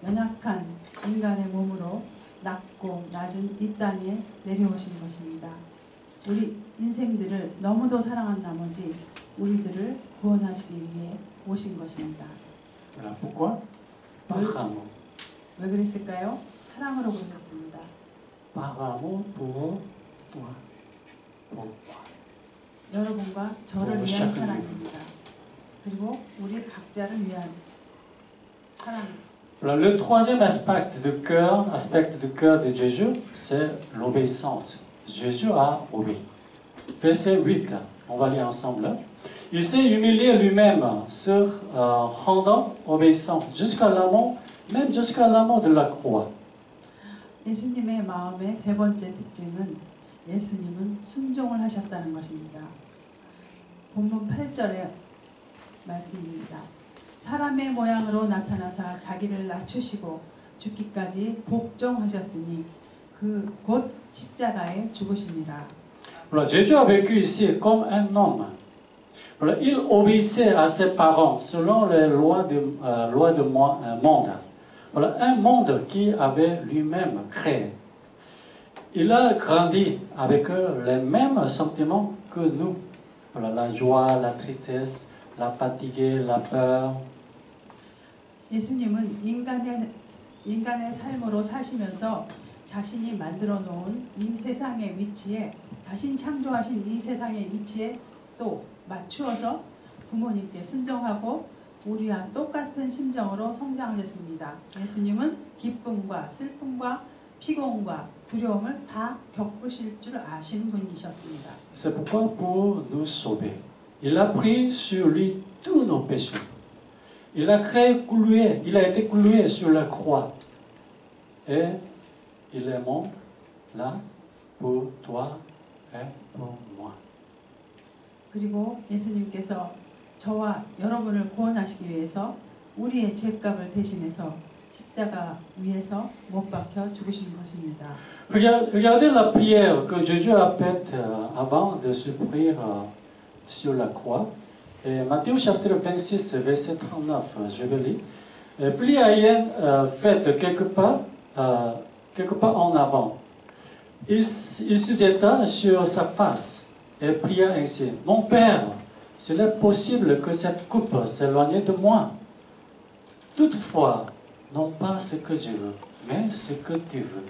연약한 인간의 몸으로 낮고 낮은 이 땅에 내려오신 것입니다. 우리 인생들을 너무도 사랑한 나머지 우리들을 구원하시기 위해 오신 것입니다. Voilà, pourquoi? Par amour. 왜 그랬을까요? 사랑으로 그러셨습니다. Par amour pour toi, pour moi. 여러분과 저를 위한 사랑입니다. 그리고 우리 각자를 위한 사랑입니다. Alors, le troisième aspect du cœur de Jésus, c'est l'obéissance. Jésus a obéi. Verset 8, on va lire ensemble. Il s'est humilié lui-même, se rendant obéissant jusqu'à la mort, même jusqu'à la mort de la croix. 예수님의 마음의 세 번째 특징은 예수님은 순종을 하셨다는 것입니다. 본문 8절의 말씀입니다. 사람의 모양으로 나타나사 자기를 낮추시고 죽기까지 복종하셨으니 그 곧 십자가에 죽으시니라. Voilà, Jésus a vécu ici comme un homme. Voilà, il obéissait à ses parents selon les lois du monde. Voilà, un monde qui avait lui-même créé. Il a grandi avec les mêmes sentiments que nous. Voilà, la joie, la tristesse, la fatigue, la peur. 예수님은 인간의 삶으로 사시면서 자신이 만들어 놓은 이 세상의 위치에 자신 창조하신 이 세상의 위치에 또 맞추어서 부모님께 순종하고 우리와 똑같은 심정으로 성장하셨습니다. 예수님은 기쁨과 슬픔과 피곤과 두려움을 다 겪으실 줄 아시는 분이셨습니다. C'est pourquoi pour nous sauver, il a pris sur lui tous nos péchés. Il a été cloué sur la croix. Et il est mort là pour toi et pour moi. 그리고 예수님께서 저와 여러분을 구원하시기 위해서 우리의 죄값을 대신해서 십자가 위에서 못 박혀 죽으신 것입니다. Regardez la prière que Jésus a faite avant de se prier sur la croix. Et Matthieu chapitre 26, verset 39, je vais lire. Puis ayant fait quelques pas en avant, il se jeta sur sa face et pria ainsi. Mon Père, s'il est possible que cette coupe s'éloigne de moi. Toutefois, non pas ce que je veux, mais ce que tu veux.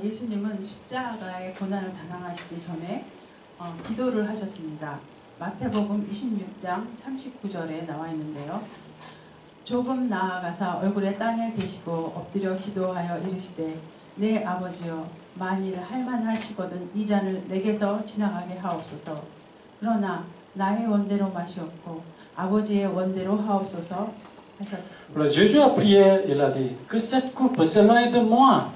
예수님은 십자가의 고난을 당하시기 전에 기도를 하셨습니다. 마태복음 26장 39절에 나와 있는데요. 조금 나아가사 얼굴에 땅에 대시고 엎드려 기도하여 이르시되 내 아버지여 만일 할만하시거든 이 잔을 내게서 지나가게 하옵소서. 그러나 나의 원대로 마시옵고 아버지의 원대로 하옵소서 하셨습니다. Jésus a prié, il a dit que cette coupe s'éloigne de moi.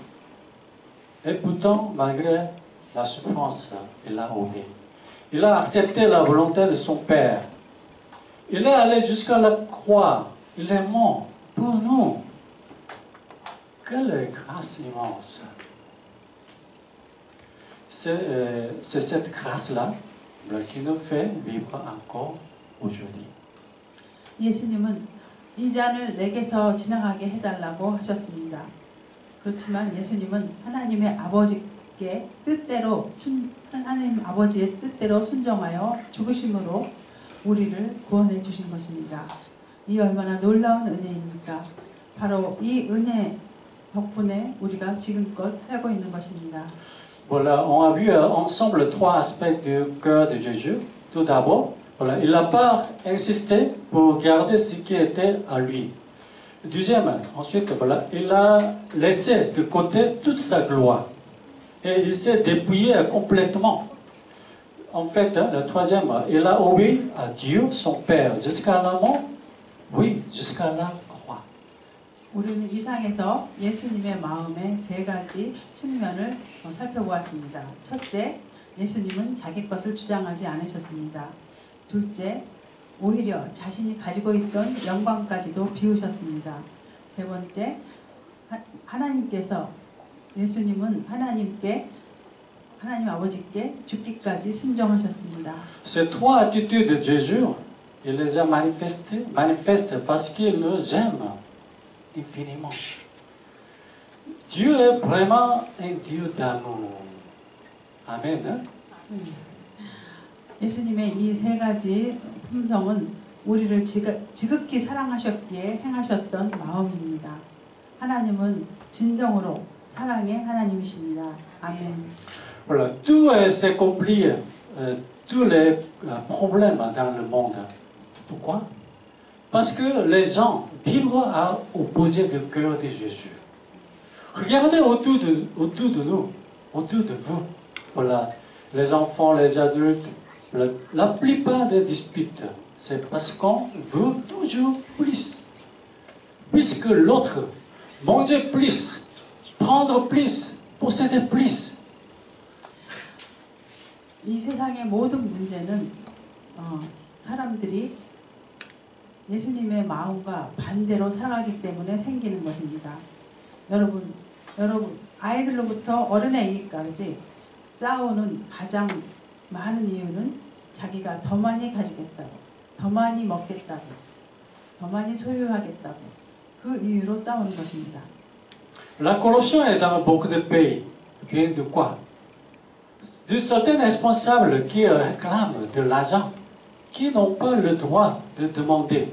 Et pourtant, malgré la souffrance, il a obéi. Il a accepté la volonté de son Père. Il est allé jusqu'à la croix. Il est mort pour nous. Quelle grâce immense! C'est cette grâce-là qui nous fait vivre encore aujourd'hui. 예수님은 이 잔을 내게서 지나가게 해달라고 하셨습니다. 그렇지만 예수님은 하나님의 아버지께 하나님 아버지의 뜻대로 순종하여 죽으심으로 우리를 구원해 주신 것입니다. 이 얼마나 놀라운 은혜입니까? 바로 이 은혜 덕분에 우리가 지금껏 살고 있는 것입니다. Voilà, on a vu ensemble trois aspects du cœur de Jésus. Tout d'abord, voilà, il n'a pas insisté pour garder ce qui était à lui. Deuxième, ensuite, voilà, il a laissé de côté toute sa gloire. Et il s'est dépouillé complètement. En fait, le troisième, il a obéi à Dieu, son Père, jusqu'à la mort. Oui, jusqu'à la croix. 우리는 이상에서 예수님의 마음의 세 가지 측면을 살펴보았습니다. 첫째, 예수님은 자기 것을 주장하지 않으셨습니다. 둘째, 오히려 자신이 가지고 있던 영광까지도 비우셨습니다. 세 번째, 하나님께서 예수님은 하나님 아버지께 죽기까지 순종하셨습니다. Ces trois attitudes de Jésus, il les a manifestes parce qu'il nous aime infiniment. Dieu est vraiment un Dieu d'amour. Amen. 예수님의 이 세 가지 품성은 우리를 지극히 사랑하셨기에 행하셨던 마음입니다. 하나님은 진정으로 사랑의 하나님이십니다. 아멘. Voilà, tout s'est accompli, tous les problèmes dans le monde. Pourquoi? Parce que les gens vivent à opposer du cœur de Jésus. Regardez autour de nous, autour de vous. Voilà, les enfants, les adultes, la plupart des disputes, c'est parce qu'on veut toujours plus. Plus que l'autre, manger plus, prendre plus, posséder plus. 이 세상의 모든 문제는 사람들이 예수님의 마음과 반대로 살아가기 때문에 생기는 것입니다. 여러분 아이들로부터 어린애기까지 싸우는 가장 많은 이유는 자기가 더 많이 가지겠다고, 더 많이 먹겠다고, 더 많이 소유하겠다고 그 이유로 싸우는 것입니다. La corruption est dans beaucoup de pays. Vient de quoi? De certains responsables qui réclament de l'argent, qui n'ont pas le droit de demander.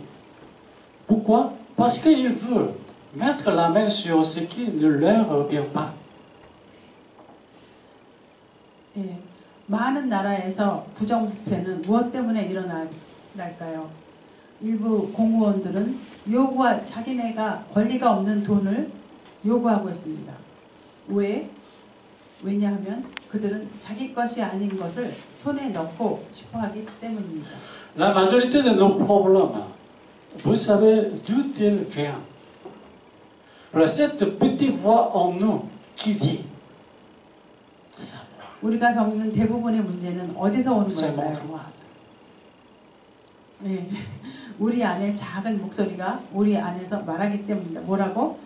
Pourquoi? Parce qu'ils veulent mettre la main sur ce qui ne leur revient pas. 예, 많은 나라에서 부정부패는 무엇 때문에 일어날까요? 일부 공무원들은 자기네가 권리가 없는 돈을 요구하고 있습니다. 왜냐하면 그들은 자기 것이 아닌 것을 손에 넣고 싶어하기 때문입니다. La majorité de nos problèmes, vous savez d'où ils viennent? Cette petite voix en nous qui dit 우리가 겪는 대부분의 문제는 어디서 오는 c'est mon 걸까요? droit. 예, 우리 안에 작은 목소리가 우리 안에서 말하기 때문입니다. 뭐라고?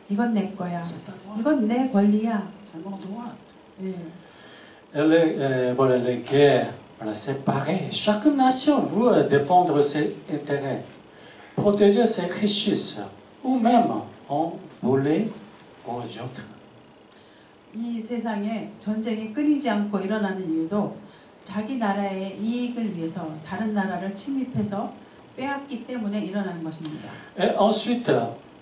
이건 내 거야. 이건 내 권리야. C'est mon droit. 예. Voilà, les guerres, voilà, c'est pareil. Chaque nation veut défendre ses intérêts, protéger ses richesses, ou même en voler aux autres. 이 세상에 전쟁이 끊이지 않고 일어나는 이유도 자기 나라의 이익을 위해서 다른 나라를 침입해서 빼앗기 때문에 일어나는 것입니다. Et ensuite,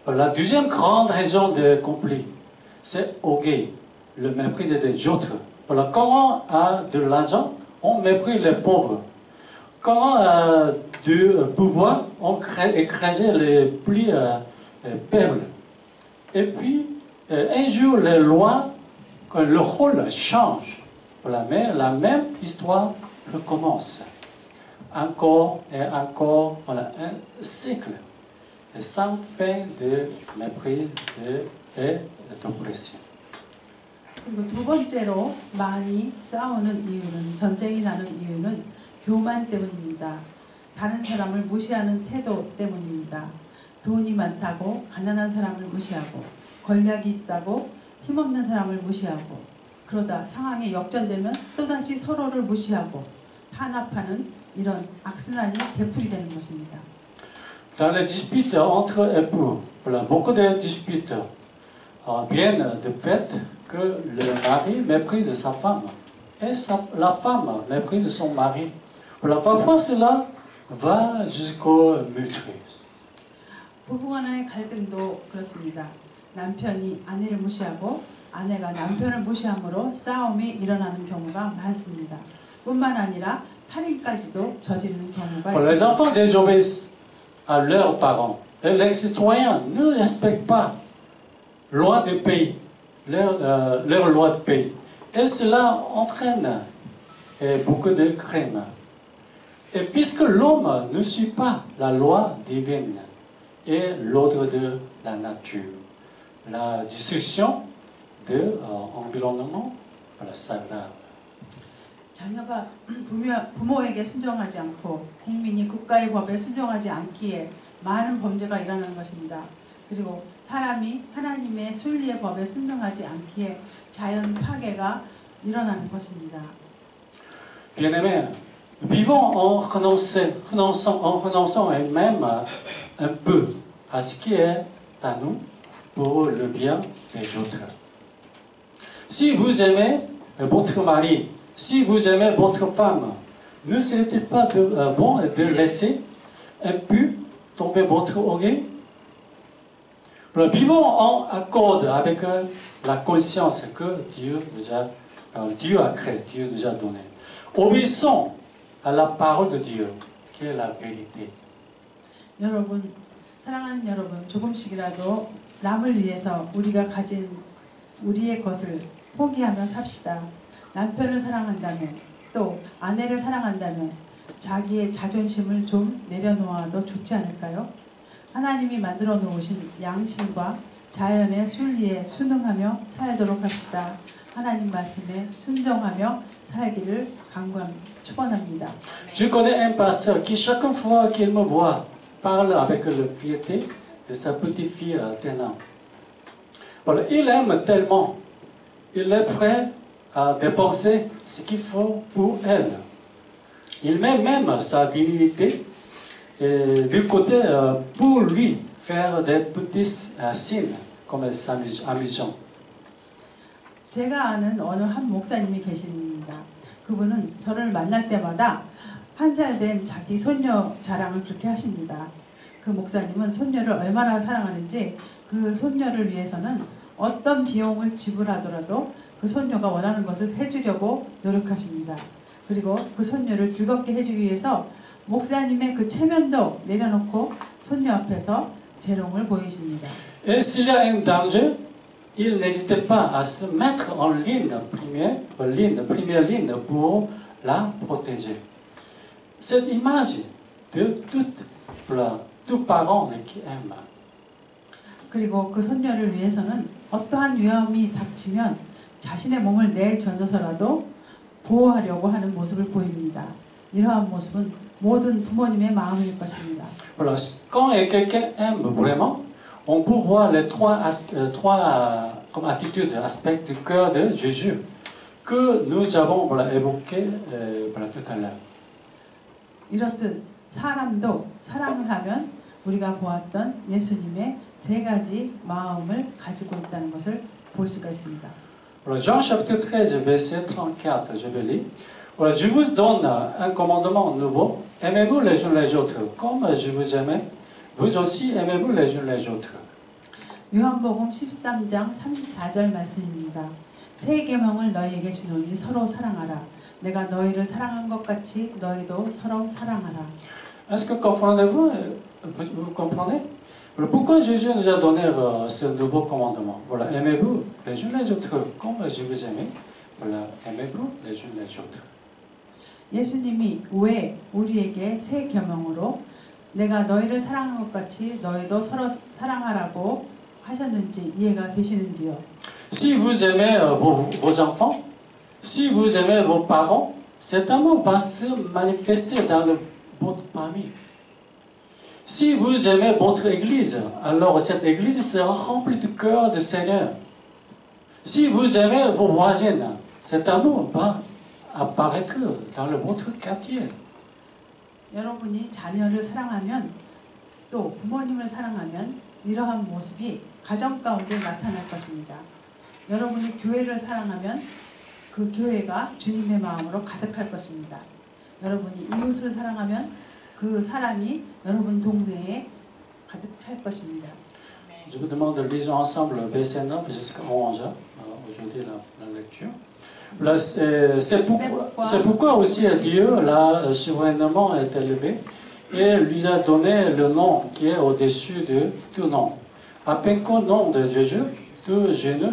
la deuxième grande raison de conflit, c'est orgueil, le mépris des autres. Voilà, quand on a de l'argent, on méprise les pauvres. Quand on a du pouvoir, on écrase les plus faibles. Et puis, un jour, les lois, quand le rôle change, voilà, mais la même histoire recommence. Encore et encore, voilà, un cycle. Et sans fin de mépris et d'oppression. 그리고 두 번째로 많이 싸우는 이유는, 전쟁이 나는 이유는 교만 때문입니다. 다른 사람을 무시하는 태도 때문입니다. 돈이 많다고 가난한 사람을 무시하고, 권력이 있다고 힘없는 사람을 무시하고, 그러다 상황이 역전되면 또다시 서로를 무시하고 탄압하는 이런 악순환이 되풀이되는 것입니다. Dans les disputes entre époux, voilà, beaucoup de disputes viennent du fait que le mari méprise sa femme et la femme méprise son mari. Voilà, parfois cela va jusqu'au meurtre. 부부간의 갈등도 그렇습니다. 남편이 아내를 무시하고 아내가 남편을 무시함으로 싸움이 일어나는 경우가 많습니다. 뿐만 아니라 살인까지도 저지르는 경우가 Voilà, les 있습니다. enfants désobéissent à leurs parents les citoyens ne respectent pas loi de pays, leur loi de pays. Et cela entraîne beaucoup de crimes. Et puisque l'homme ne suit pas la loi divine et l'ordre de la nature, la destruction de l'environnement sagrada. 자녀가 부모에게 순종하지 않고 국민이 국가의 법에 순종하지 않기에 많은 범죄가 일어나는 것입니다. 그리고 사람이 하나님의 순리의 법에 순종하지 않기에 자연 파괴가 일어나는 것입니다. Bien-aimés, vivons en renonçant même un peu à ce qui est à nous pour le bien des autres. Si vous aimez votre mari, si vous aimez votre femme, ne serait-il pas bon de laisser un peu tomber votre orgueil? Vivons en accord avec la conscience que Dieu a créée, Dieu nous a donnée. Obéissons à la parole de Dieu, qui est la vérité. 여러분, 사랑하는 여러분, 조금씩이라도 남을 위해서 우리가 가진 우리의 것을 포기하며 삽시다. 남편을 사랑한다면, 또 아내를 사랑한다면 자기의 자존심을 좀 내려놓아도 좋지 않을까요? 하나님이 만들어 놓으신 양심과 자연의 순리에 순응하며 살도록 합시다. 하나님 말씀에 순종하며 살기를 축원합니다. Je connais un pasteur qui, chaque fois qu'il me voit, parle avec la fierté de sa petite-fille Ténan. Voilà, il aime tellement, il est prêt à dépenser ce qu'il faut pour elle. Il met même sa dignité du côté pour lui faire des petits signes comme amusant. 제가 아는 어느 한 목사님이 계십니다. 그분은 저를 만날 때마다 1살 된 자기 손녀 자랑을 그렇게 하십니다. 그 목사님은 손녀를 얼마나 사랑하는지 그 손녀를 위해서는 어떤 비용을 지불하더라도 그 손녀가 원하는 것을 해주려고 노력하십니다. 그리고 그 손녀를 즐겁게 해주기 위해서 목사님의 그 체면도 내려놓고 손녀 앞에서 재롱을 보이십니다. Et s'il y a un danger, il n'hésite pas à se mettre en ligne, première ligne pour la protéger. Cette image de tout parent qui aime. 그리고 그 손녀를 위해서는 어떠한 위험이 닥치면 자신의 몸을 내던져서라도 보호하려고 하는 모습을 보입니다. 이러한 모습은 모든 부모님의 마음일 것입니다. Voilà. Quand quelqu'un aime vraiment, on peut voir les trois comme attitudes, aspects du cœur de Jésus que nous avons évoqués tout à l'heure. 이렇듯 사람도 사랑을 하면 우리가 보았던 예수님의 3가지 마음을 가지고 있다는 것을 볼 수가 있습니다. Voilà, Jean chapitre 13, verset 34, je vais lire. Voilà, je vous donne un commandement nouveau. Aimez-vous les uns les autres, comme je vous aime. Vous aussi aimez-vous les uns les autres. 요한복음 13장 34절 말씀입니다. 새 계명을 너희에게 주노니 서로 사랑하라. 내가 너희를 사랑한 것 같이 너희도 서로 사랑하라. Est-ce que comprenez-vous? Vous comprenez? Voilà, pourquoi Jésus nous a donné ce nouveau commandement? Voilà, aimez-vous les uns les autres, comme je vous aime. Voilà, aimez-vous les uns les autres. 예수님이 왜 우리에게 새 계명으로 내가 너희를 사랑한 것 같이 너희도 서로 사랑하라고 하셨는지 이해가 되시는지요? Si vous aimez vos enfants, si vous aimez vos parents, cet amour va se manifester dans votre famille. Si vous aimez votre église, alors cette église sera remplie du cœur du Seigneur. Si vous aimez vos voisins, cet amour va apparaître dans votre quartier. 여러분이 자녀를 사랑하면 또 부모님을 사랑하면 이러한 모습이 가정 가운데 나타날 것입니다. 여러분이 교회를 사랑하면 그 교회가 주님의 마음으로 가득할 것입니다. 여러분이 이웃을 사랑하면 그 사랑이 여러분 동네에 가득 찰 것입니다. Je vous demande de lire ensemble verset 9 jusqu'à 11, aujourd'hui la lecture. C'est pourquoi aussi Dieu l'a souverainement élevé et lui a donné le nom qui est au-dessus de tout nom, afin qu'au nom de Jésus, tout genou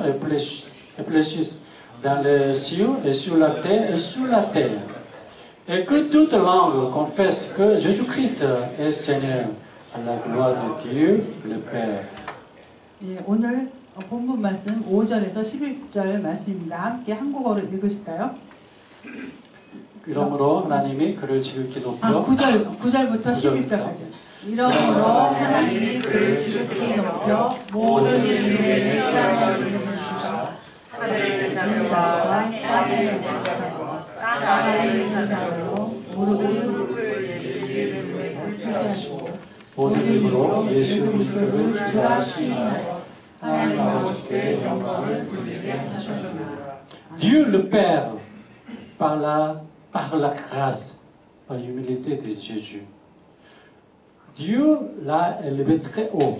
fléchisse dans les cieux et sur la terre et sous la terre. Et que toute langue confesse que Jésus-Christ est Seigneur, à la gloire de Dieu le Père. 예, 오늘 본문 말씀 5절에서 11절 말씀입니다. 함께 한국어로 읽으실까요? 그러므로 하나님이 그를 지극히 높여 9절부터 11절까지. 이러므로 하나님이 그를 지극히 높여 모든 이름에 뛰어난 이름을 주사 하늘에 있는 자와 땅에 있는 자와 땅에 있는 자로 모든 무릎을 예수 이름에 꿇게 하시고 모든 입으로 예수 그리스도를 주라 하시나요 하나님 아버지께 영광을 돌리게 하셨습니다. Dieu le Père, par la grâce, par l'humilité de Jésus, Dieu l'a élevé très haut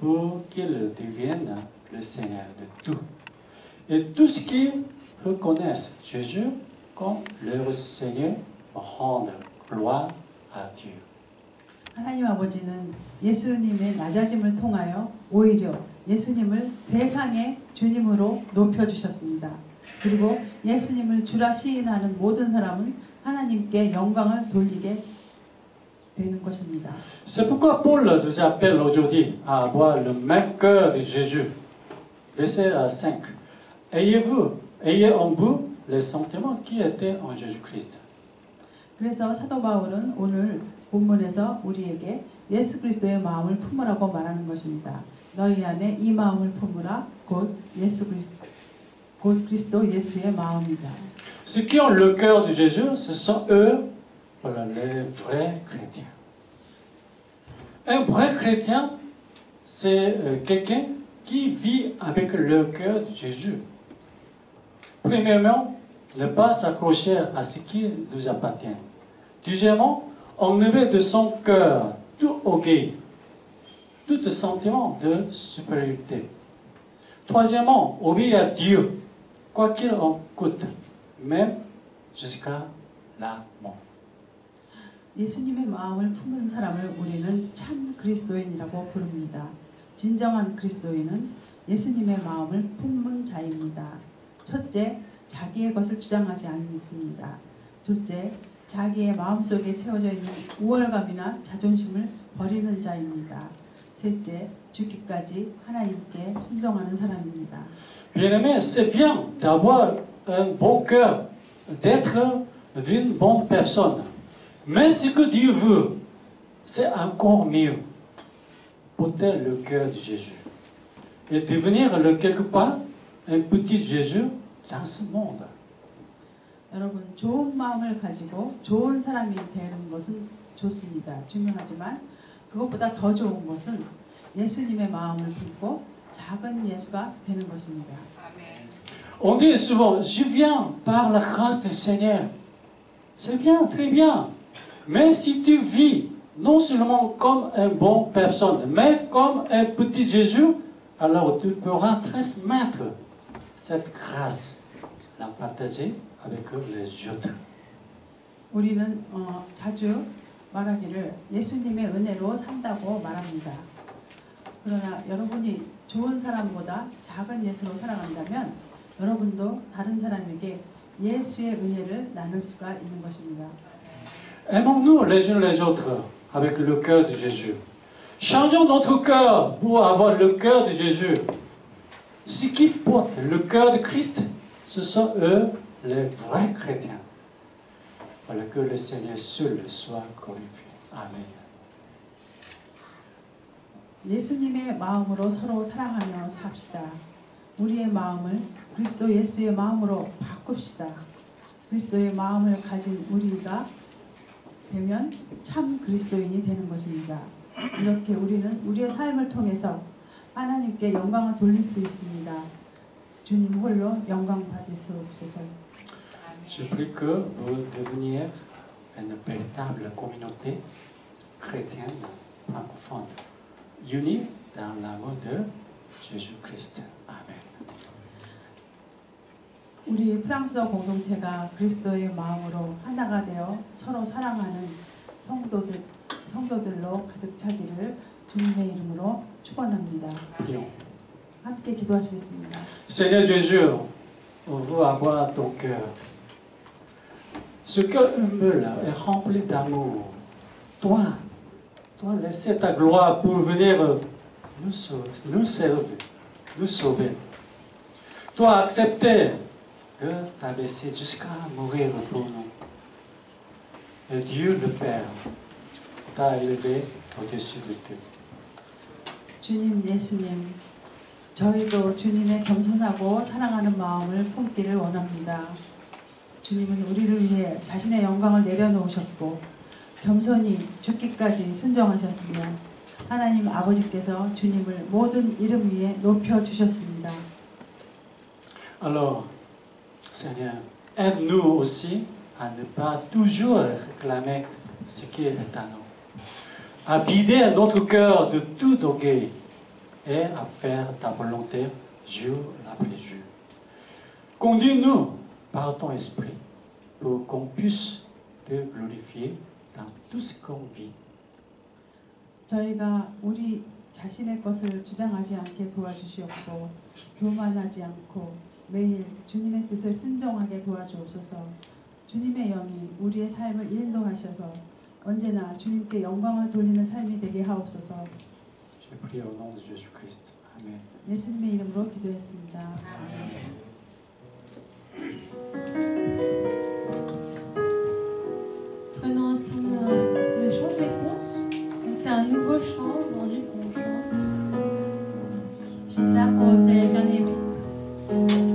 pour qu'il devienne le Seigneur de tout. Et tous ceux qui reconnaissent Jésus comme leur Seigneur rendent gloire à Dieu. 하나님 아버지는 예수님의 낮아짐을 통하여 오히려 예수님을 세상의 주님으로 높여주셨습니다. 그리고 예수님을 주라 시인하는 모든 사람은 하나님께 영광을 돌리게 되는 것입니다. C'est pourquoi Paul nous appelle aujourd'hui à avoir le même cœur de Jésus. Verset 5. Ayez en vous les sentiments qui étaient en Jésus-Christ. 그래서 사도 바울은 오늘 본문에서 우리에게 예수 그리스도의 마음을 품으라고 말하는 것입니다. 너희 안에 이 마음을 품으라 곧 그리스도 예수의 마음이다. Ceux qui ont le cœur de Jésus, ce sont eux, voilà, les vrais chrétiens. Un vrai chrétien, c'est quelqu'un qui vit avec le cœur de Jésus. Premièrement, ne pas s'accrocher à ce qui nous appartient. Deuxièmement, enlever de son cœur tout orgueil, tout sentiment de supériorité. Troisièmement, obéir à Dieu, quoi qu'il en coûte, même jusqu'à la mort. 예수님의 마음을 품은 사람을 우리는 참 그리스도인이라고 부릅니다. 진정한 그리스도인은 예수님의 마음을 품은 자입니다. 첫째, 자기의 것을 주장하지 않습니다. 둘째, 자기의 마음속에 채워져 있는 우월감이나 자존심을 버리는 자입니다. 셋째, 죽기까지 하나님께 순종하는 사람입니다. Bien-aimé, c'est bien d'avoir un bon cœur, d'être d'une bonne personne. Mais ce que Dieu veut, c'est encore mieux. Porter le cœur de Jésus. Et devenir quelque part un petit Jésus dans ce monde. 여러분, 좋은 마음을 가지고 좋은 사람이 되는 것은 좋습니다. 중요하지만 그것보다 더 좋은 것은 예수님의 마음을 품고 작은 예수가 되는 것입니다. On dit souvent, je viens par la grâce du Seigneur. C'est bien, très bien. Mais si tu vis non seulement comme une bonne personne, mais comme un petit Jésus, alors tu pourras transmettre cette grâce, la partager avec les autres. 우리는 자주 말하기를 예수님의 은혜로 산다고 말합니다. 그러나 여러분이 좋은 사람보다 작은 예수로 살아간다면 여러분도 다른 사람에게 예수의 은혜를 나눌 수가 있는 것입니다. Aimons-nous les uns les autres avec le cœur de Jésus. Changeons notre cœur pour avoir le cœur de Jésus. Ceux qui portent le cœur de Christ, ce sont eux les vrais chrétiens. Voilà, que le Seigneur seul soit glorifié. Amen. 예수님의 마음으로 서로 사랑하며 삽시다. 우리의 마음을 그리스도 예수의 마음으로 바꿉시다. 그리스도의 마음을 가진 우리가 되면 참 그리스도인이 되는 것입니다. 이렇게 우리는 우리의 삶을 통해서 하나님께 영광을 돌릴 수 있습니다. 주님 홀로 영광 받을 수 없어서. Je prie que vous deveniez une véritable communauté chrétienne francophone, unie dans l'amour de Jésus-Christ. Amen. 우리 프랑스어 공동체가 그리스도의 마음으로 하나가 되어 서로 사랑하는 성도들로 가득 차기를 주님의 이름으로 축원합니다. Prions. 함께 기도하시겠습니다. Seigneur Jésus, on veut avoir ton cœur. Ce cœur humble est rempli d'amour. Toi, laissez ta gloire pour venir nous servir, nous sauver. Toi, accepter de t'abaisser jusqu'à mourir pour nous. Et Dieu le Père t'a élevé au-dessus de tout. 주님, 예수님, 저희도 주님의 겸손하고 사랑하는 마음을 품기를 원합니다. 주님은 우리를 위해 자신의 영광을 내려놓으셨고 겸손히 죽기까지 순종하셨으며 하나님 아버지께서 주님을 모든 이름 위에 높여주셨습니다. Alors, Seigneur, aide-nous aussi à ne pas toujours réclamer ce qui est à nous, à vider notre cœur de tout orgueil et à faire ta volonté jour après jour. Conduis-nous par ton esprit pour qu'on puisse te glorifier dans tout ce qu'on vit. 저희가 우리 자신의 것을 주장하지 않게 도와주시옵고 교만하지 않고 매일 주님의 뜻을 순종하게 도와주옵소서. 주님의 영이 우리의 삶을 인도하셔서 언제나 주님께 영광을 돌리는 삶이 되게 하옵소서. Je prie au nom de Jésus-Christ. Amen. 예수님의 이름으로 기도했습니다. Prenons ensemble le chant de réponse. Donc c'est un nouveau chant aujourd'hui qu'on chante. J'espère que vous allez bien aimer. Amen.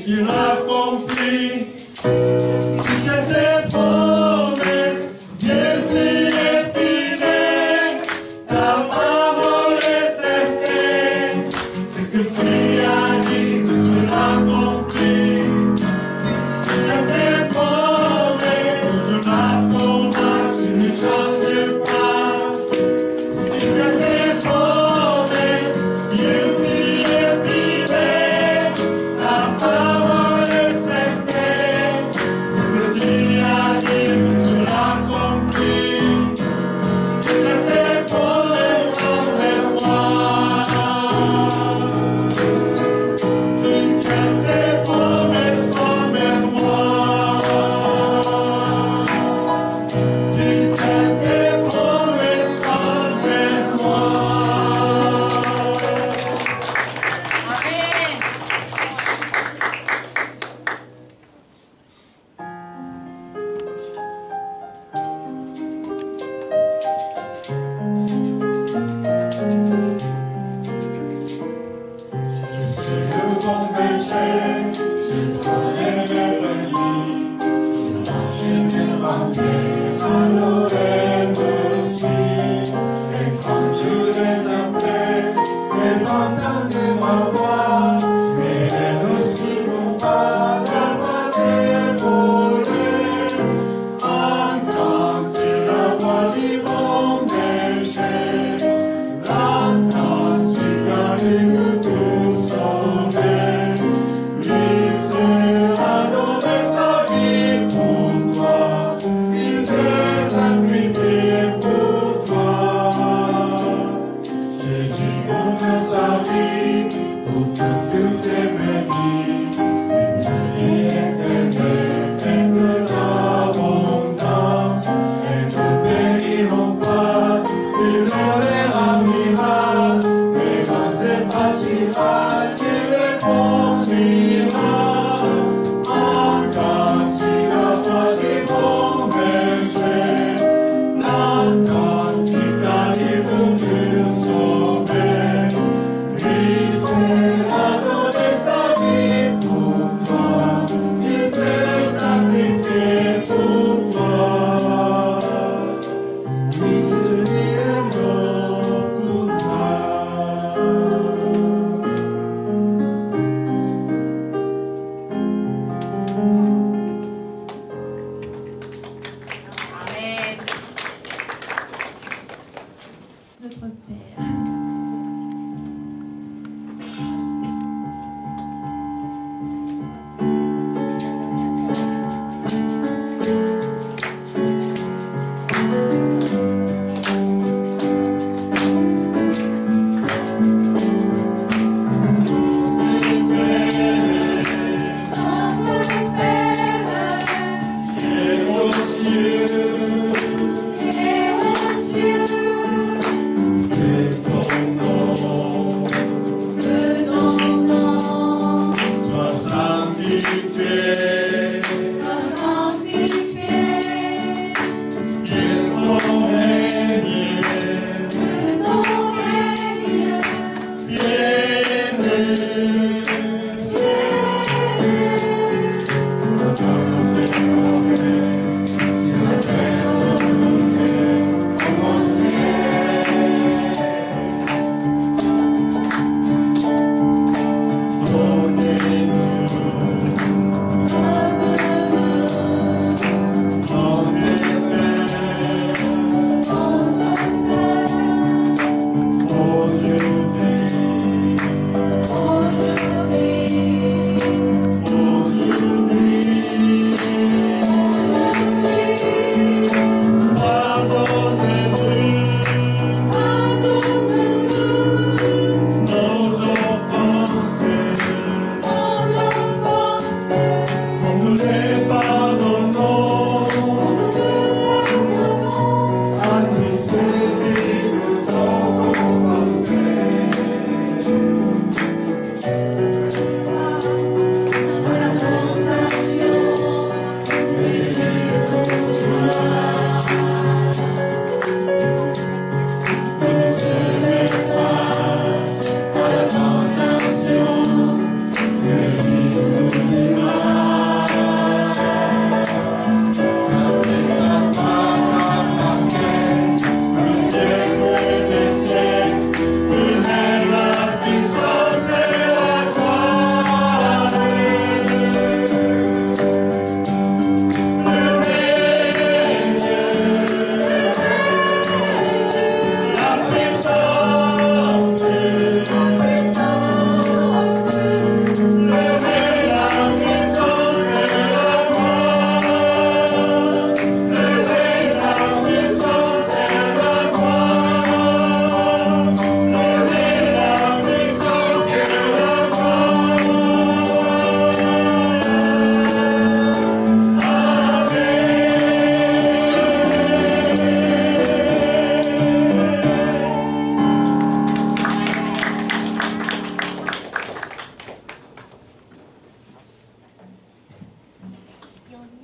qu'il accomplit toutes tes promesses. Dieu, tu es fidèle, ta parole est certaine. Ce que tu as dit, tu l'accomplis. Toutes tes promesses, je m'accommode, tu ne changes pas. Toutes tes promesses, Dieu, tu es fidèle, ta parole est certaine. Ce que tu as dit, tu l'accomplis. Toutes tes promesses envers moi. Toutes tes promesses envers moi. Toutes tes promesses envers moi. Amen. Je suis le bon berger, je connais mes brebis. Je marche devant tes à l'oreille me suis. Et quand je les appelle, elles entendent ma voix. Mais elles aussi vont pas la voler. Entends-tu la voix du bon berger? Entends-tu qu'arrive tout sauver? Lui sera donné sa vie pour toi. Il s'est sacrifié pour toi. Jésus donne sa vie pour toutes ses brebis. Une vie éternelle, pleine d'abondance. Elles ne périront pas, il ne les ramira. Mais dans ses pâturages, il les conduira. Entends-tu la voix du bon berger? L'entends-tu qu'arrive te sauver? Lui sera donné sa vie pour toi. Il s'est sacrifié pour toi. Oui, je suis mort pour toi. Amen. Notre Père. Et aux cieux, que ton nom soit sanctifié. Que ton règne vienne. Sur la terre, comme au ciel.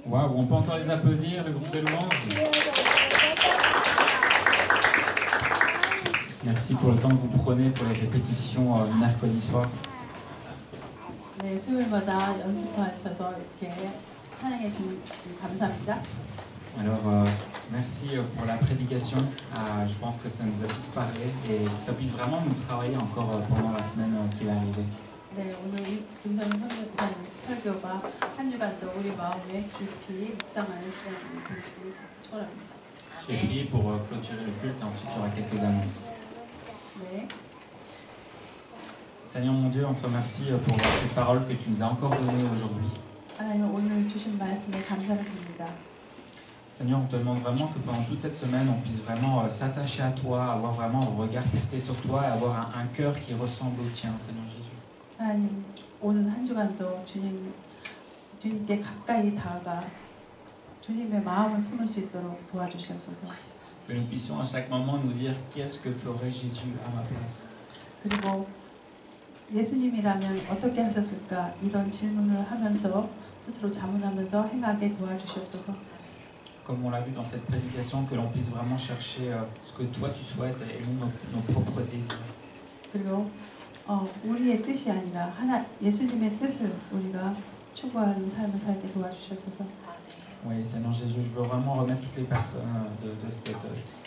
Waouh, on peut encore les applaudir, le groupe de louange. Merci pour le temps que vous prenez pour les répétitions mercredi soir. 네, 수요일마다 연습하셔서 이렇게 찬양해 주시 감사합니다. Alors, merci pour la prédication. Je pense que ça nous a tous parlé et que ça puisse vraiment nous travailler encore pendant la semaine qui va arriver. 네, 오늘 김선희 선교사님 설교가 한 주간도 우리 마음에 깊이 묵상하는 시간이 되시길 축원합니다. J'ai prié pour clôturer le culte et ensuite il y aura quelques annonces. 네, Seigneur mon Dieu, on te remercie pour ces paroles que tu nous as encore données aujourd'hui. 하나님 오늘 주신 말씀에 감사를 드립니다. Seigneur, on te demande vraiment que pendant toute cette semaine, on puisse vraiment s'attacher à toi, avoir vraiment un regard porté sur toi et avoir un cœur qui ressemble au tien, Seigneur Jésus. 하나님 오늘 한 주간도 주님께 가까이 다가가 주님의 마음을 품을 수 있도록 도와주시옵소서. Que nous puissions à chaque moment nous dire qu'est-ce que ferait Jésus à ma place. 그리고 예수님이라면 어떻게 하셨을까 이런 질문을 하면서 스스로 자문하면서 행하게 도와주시옵소서. Comme on l'a vu dans cette prédication, que l'on puisse vraiment chercher ce que toi tu souhaites et non nos propres désirs. 그리고 우리의 뜻이 아니라 예수님의 뜻을 우리가 추구하는 삶을 살게 도와주시옵소서. Oui, Seigneur Jésus, je veux vraiment remettre toutes les personnes de cette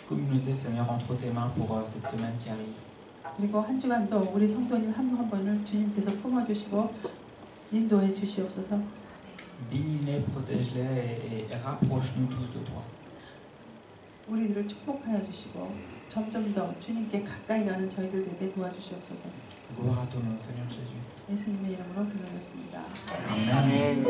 communauté, Seigneur, entre tes mains pour cette semaine qui arrive. 그리고 한 주간도 우리 성도님 한 분 한 분을 주님께서 품어주시고 인도해 주시옵소서. Bénis-les, protège-les et rapproche-nous tous de toi. 우리들을 축복하여 주시고 점점 더 주님께 가까이 가는 저희들 되게 도와주시옵소서. Gloire à ton nom, Seigneur Jésus. 예수님의 이름으로 기도했습니다. Amen.